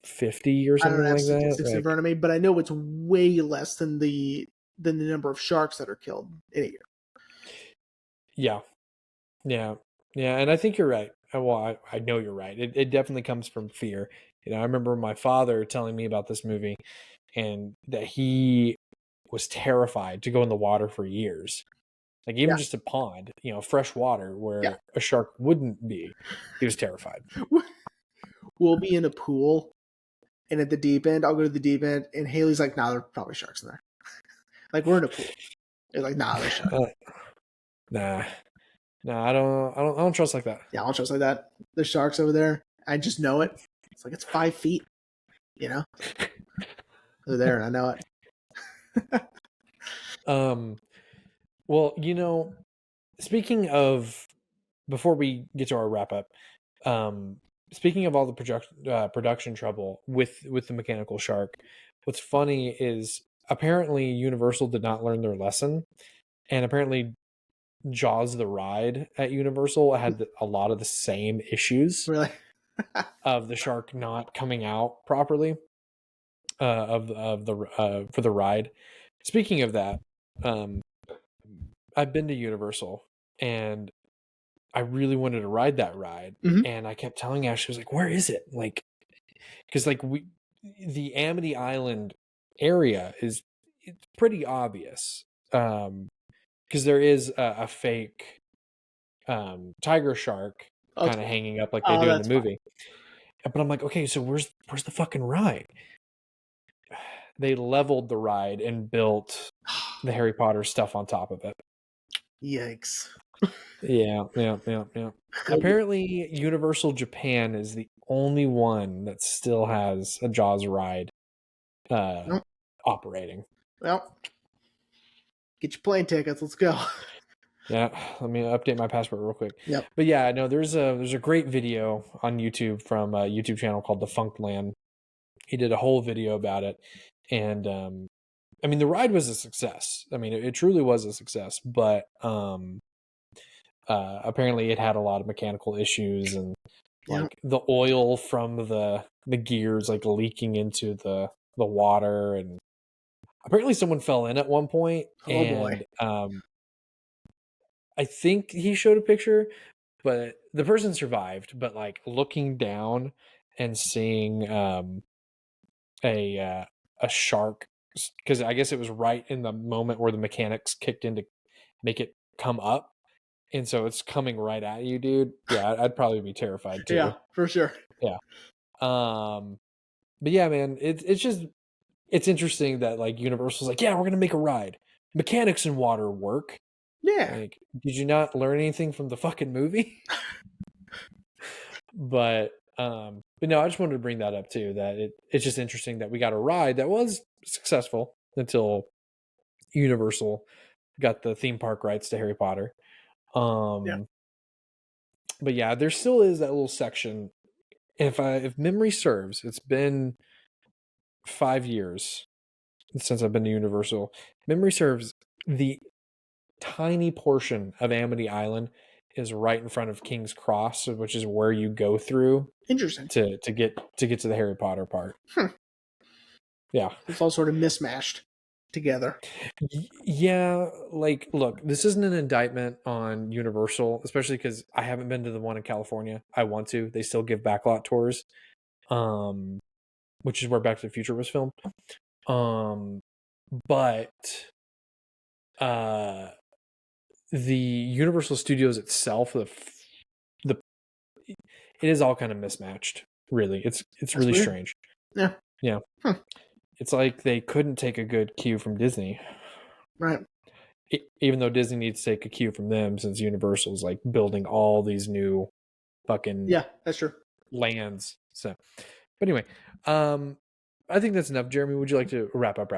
[SPEAKER 2] 50 or something like that. I don't have
[SPEAKER 1] statistics in front of me, but I know it's way less than the number of sharks that are killed in a year.
[SPEAKER 2] Yeah, and I think you're right. Well, I know you're right. It definitely comes from fear. I remember my father telling me about this movie and that he was terrified to go in the water for years. Like even just a pond, fresh water where a shark wouldn't be. He was terrified.
[SPEAKER 1] We'll be in a pool, and at the deep end, I'll go to the deep end, and Haley's like, "Nah, there are probably sharks in there." Like we're in a pool. It's like, "Nah, there's sharks."
[SPEAKER 2] Nah, I don't trust like that.
[SPEAKER 1] Yeah, I don't trust like that. There's sharks over there. I just know it. It's like it's 5 feet. They're there, and I know
[SPEAKER 2] it. Well, speaking of, before we get to our wrap up, speaking of all the production trouble with the mechanical shark, what's funny is apparently Universal did not learn their lesson, and apparently Jaws the ride at Universal had a lot of the same issues
[SPEAKER 1] Really?
[SPEAKER 2] of the shark not coming out properly of the for the ride. Speaking of that, um, I've been to Universal and I really wanted to ride that ride,
[SPEAKER 1] Mhm.
[SPEAKER 2] and I kept telling Ash, she was like, "Where is it?" Like, because like the Amity Island area it's pretty obvious, because there is a fake tiger shark kind of
[SPEAKER 1] Okay.
[SPEAKER 2] hanging up like they
[SPEAKER 1] Oh,
[SPEAKER 2] do in the
[SPEAKER 1] that's fine.
[SPEAKER 2] movie. But I'm like, okay, so where's the fucking ride? They leveled the ride and built the Harry Potter stuff on top of it.
[SPEAKER 1] Yikes.
[SPEAKER 2] Yeah. Apparently, Universal Japan is the only one that still has a Jaws ride
[SPEAKER 1] Well,
[SPEAKER 2] operating.
[SPEAKER 1] well, get your plane tickets. Let's go.
[SPEAKER 2] Yeah, let me update my passport real quick.
[SPEAKER 1] Yep.
[SPEAKER 2] But yeah, no, there's a great video on YouTube from a YouTube channel called The Funkland. He did a whole video about it, and I mean the ride was a success. I mean it truly was a success, but apparently it had a lot of mechanical issues and
[SPEAKER 1] Yep.
[SPEAKER 2] like the oil from the gears like leaking into the water, and apparently someone fell in at one point,
[SPEAKER 1] Oh boy.
[SPEAKER 2] and I think he showed a picture, but the person survived. But like looking down and seeing a a shark, because I guess it was right in the moment where the mechanics kicked in to make it come up, and so it's coming right at you, dude. Yeah, I'd probably be terrified
[SPEAKER 1] Yeah,
[SPEAKER 2] too.
[SPEAKER 1] for sure.
[SPEAKER 2] Yeah. But yeah, man, it's just it's interesting that like Universal's like, yeah, we're gonna make a ride. Mechanics in water work.
[SPEAKER 1] Yeah.
[SPEAKER 2] Like, did you not learn anything from the fucking movie? But no, I just wanted to bring that up too. That it's just interesting that we got a ride that was successful until Universal got the theme park rights to Harry Potter.
[SPEAKER 1] Yeah.
[SPEAKER 2] But yeah, there still is that little section. If memory serves, it's been 5 years since I've been to Universal. Memory serves, the tiny portion of Amity Island is right in front of King's Cross, which is where you go through
[SPEAKER 1] Interesting.
[SPEAKER 2] to get to the Harry Potter part. Yeah.
[SPEAKER 1] It's all sort of mismatched together.
[SPEAKER 2] Yeah, like look, this isn't an indictment on Universal, especially because I haven't been to the one in California. I want to. They still give backlot tours, um, which is where Back to the Future was filmed. But uh, the Universal Studios itself, the it is all kind of mismatched. Really, it's
[SPEAKER 1] That's
[SPEAKER 2] really
[SPEAKER 1] weird.
[SPEAKER 2] strange.
[SPEAKER 1] Yeah.
[SPEAKER 2] Yeah, it's like they couldn't take a good cue from Disney.
[SPEAKER 1] Right.
[SPEAKER 2] Even though Disney needs to take a cue from them, since Universal's like building all these new fucking
[SPEAKER 1] Yeah, that's true.
[SPEAKER 2] lands. So, but anyway, I think that's enough. Jeremy, would you like to wrap up?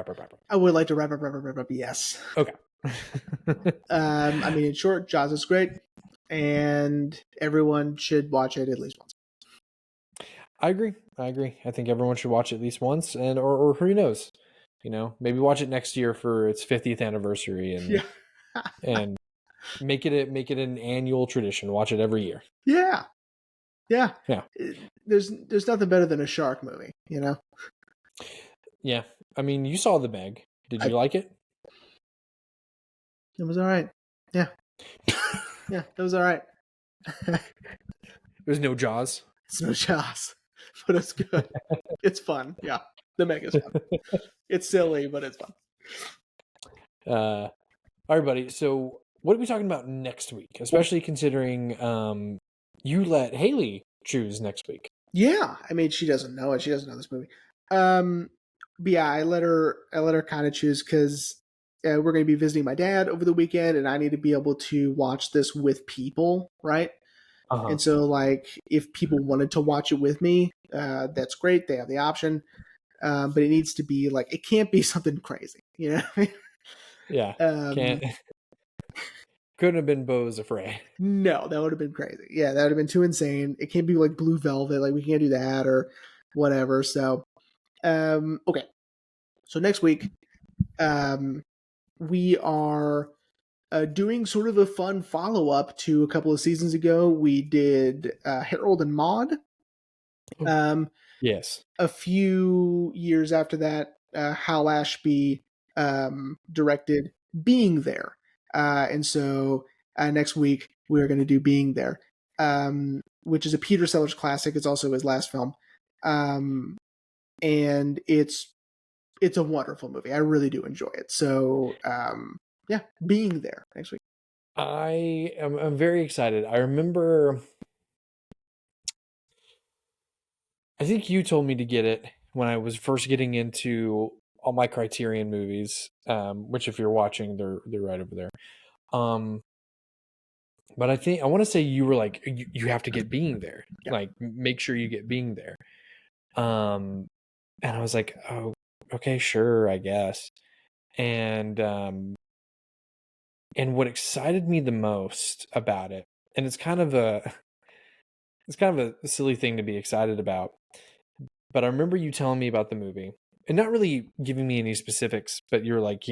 [SPEAKER 1] I would like to wrap up. Yes.
[SPEAKER 2] Okay.
[SPEAKER 1] I mean, in short, Jaws is great, and everyone should watch it at least once.
[SPEAKER 2] I agree. I think everyone should watch it at least once, and or who knows, maybe watch it next year for its 50th anniversary, and and make it an annual tradition. Watch it every year.
[SPEAKER 1] Yeah.
[SPEAKER 2] Yeah.
[SPEAKER 1] There's nothing better than a shark movie,
[SPEAKER 2] Yeah. I mean, you saw The Meg. Did you like it?
[SPEAKER 1] It was all right. Yeah. Yeah, it was all right.
[SPEAKER 2] There's no Jaws.
[SPEAKER 1] It's no Jaws, but it's good. It's fun. Yeah, The Meg is fun. It's silly, but it's fun.
[SPEAKER 2] All right, buddy. So, what are we talking about next week? Especially considering you let Haley choose next week.
[SPEAKER 1] Yeah, I mean, she doesn't know it. She doesn't know this movie. But yeah, I let her kind of choose because we're going to be visiting my dad over the weekend, and I need to be able to watch this with people, right?
[SPEAKER 2] Uh-huh.
[SPEAKER 1] And so, like, if people wanted to watch it with me, that's great. They have the option. But it needs to be like, it can't be something crazy,
[SPEAKER 2] Yeah. Can't. Couldn't have been Beau's Afraid.
[SPEAKER 1] No, that would have been crazy. Yeah, that would have been too insane. It can't be like Blue Velvet. Like, we can't do that or whatever. So, okay. So next week, we are doing sort of a fun follow-up to a couple of seasons ago. We did Harold and Maude.
[SPEAKER 2] Yes.
[SPEAKER 1] A few years after that, Hal Ashby directed Being There. And so next week we're going to do Being There, which is a Peter Sellers classic. It's also his last film. And it's a wonderful movie. I really do enjoy it. So yeah, Being There next week.
[SPEAKER 2] I'm very excited. I remember, I think you told me to get it when I was first getting into all my Criterion movies, which if you're watching, they're right over there. But I want to say you were like, you have to get Being There.
[SPEAKER 1] Yeah.
[SPEAKER 2] Like, make sure you get Being There. And I was like, oh, okay, sure, I guess. And what excited me the most about it, and it's kind of a silly thing to be excited about, but I remember you telling me about the movie and not really giving me any specifics, but you're like,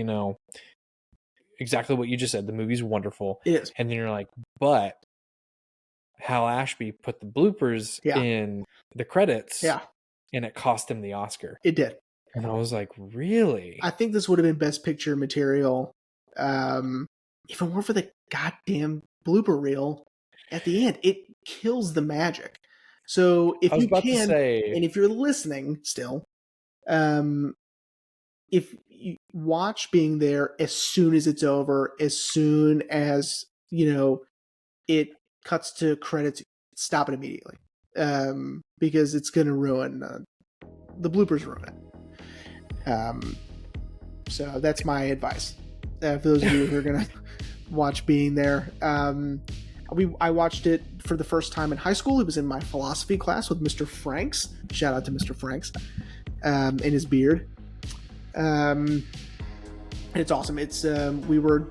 [SPEAKER 2] exactly what you just said. The movie's wonderful.
[SPEAKER 1] It is.
[SPEAKER 2] And then you're like, but Hal Ashby put the bloopers in the credits.
[SPEAKER 1] Yeah.
[SPEAKER 2] And it cost him the Oscar.
[SPEAKER 1] It did.
[SPEAKER 2] And I was like, really?
[SPEAKER 1] I think this would have been Best Picture material, if it weren't for the goddamn blooper reel at the end. It kills the magic. So if you can, and if you're listening still, if you watch Being There as soon as it's over, as soon as, it cuts to credits, stop it immediately. Because it's going to ruin, the bloopers ruin it. So that's my advice. For those of you who are going to watch Being There. I watched it for the first time in high school. It was in my philosophy class with Mr. Franks. Shout out to Mr. Franks and his beard. It's awesome. It's we were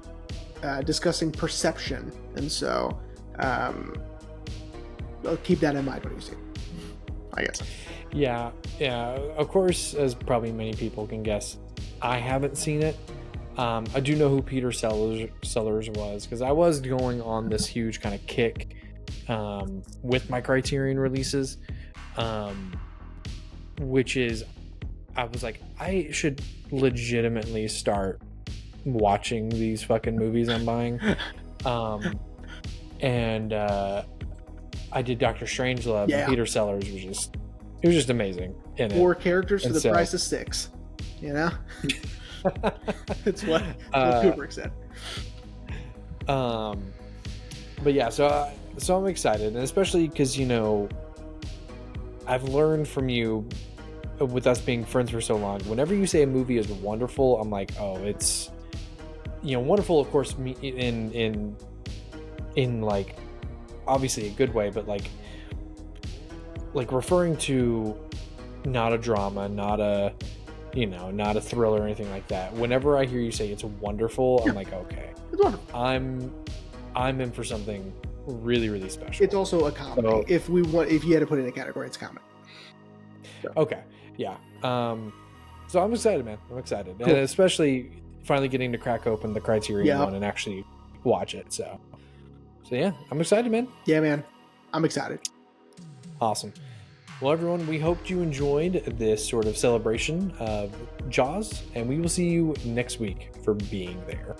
[SPEAKER 1] discussing perception, and so I'll keep that in mind when you see it, I guess.
[SPEAKER 2] Yeah. Of course, as probably many people can guess, I haven't seen it. I do know who Peter Sellers was, because I was going on this huge kind of kick with my Criterion releases, which is, I was like, I should legitimately start watching these fucking movies I'm buying. And I did Dr. Strangelove. Yeah. And Peter Sellers was just amazing in it.
[SPEAKER 1] 4 characters for the price of 6. It's what Kubrick said.
[SPEAKER 2] But yeah, so I'm excited, and especially because I've learned from you, with us being friends for so long, whenever you say a movie is wonderful, I'm like, oh, it's wonderful, of course, in like obviously a good way, but like referring to not a drama, not a thriller or anything like that. Whenever I hear you say it's wonderful, I'm like, okay,
[SPEAKER 1] it's wonderful.
[SPEAKER 2] I'm in for something really, really special.
[SPEAKER 1] It's also a comedy. So, if you had to put it in a category, it's comedy.
[SPEAKER 2] So. Okay, yeah. So I'm excited, man. I'm excited, cool. And especially finally getting to crack open the Criterion one and actually watch it. So yeah, I'm excited, man.
[SPEAKER 1] Yeah, man, I'm excited.
[SPEAKER 2] Awesome. Well, everyone, we hoped you enjoyed this sort of celebration of Jaws, and we will see you next week for Being There.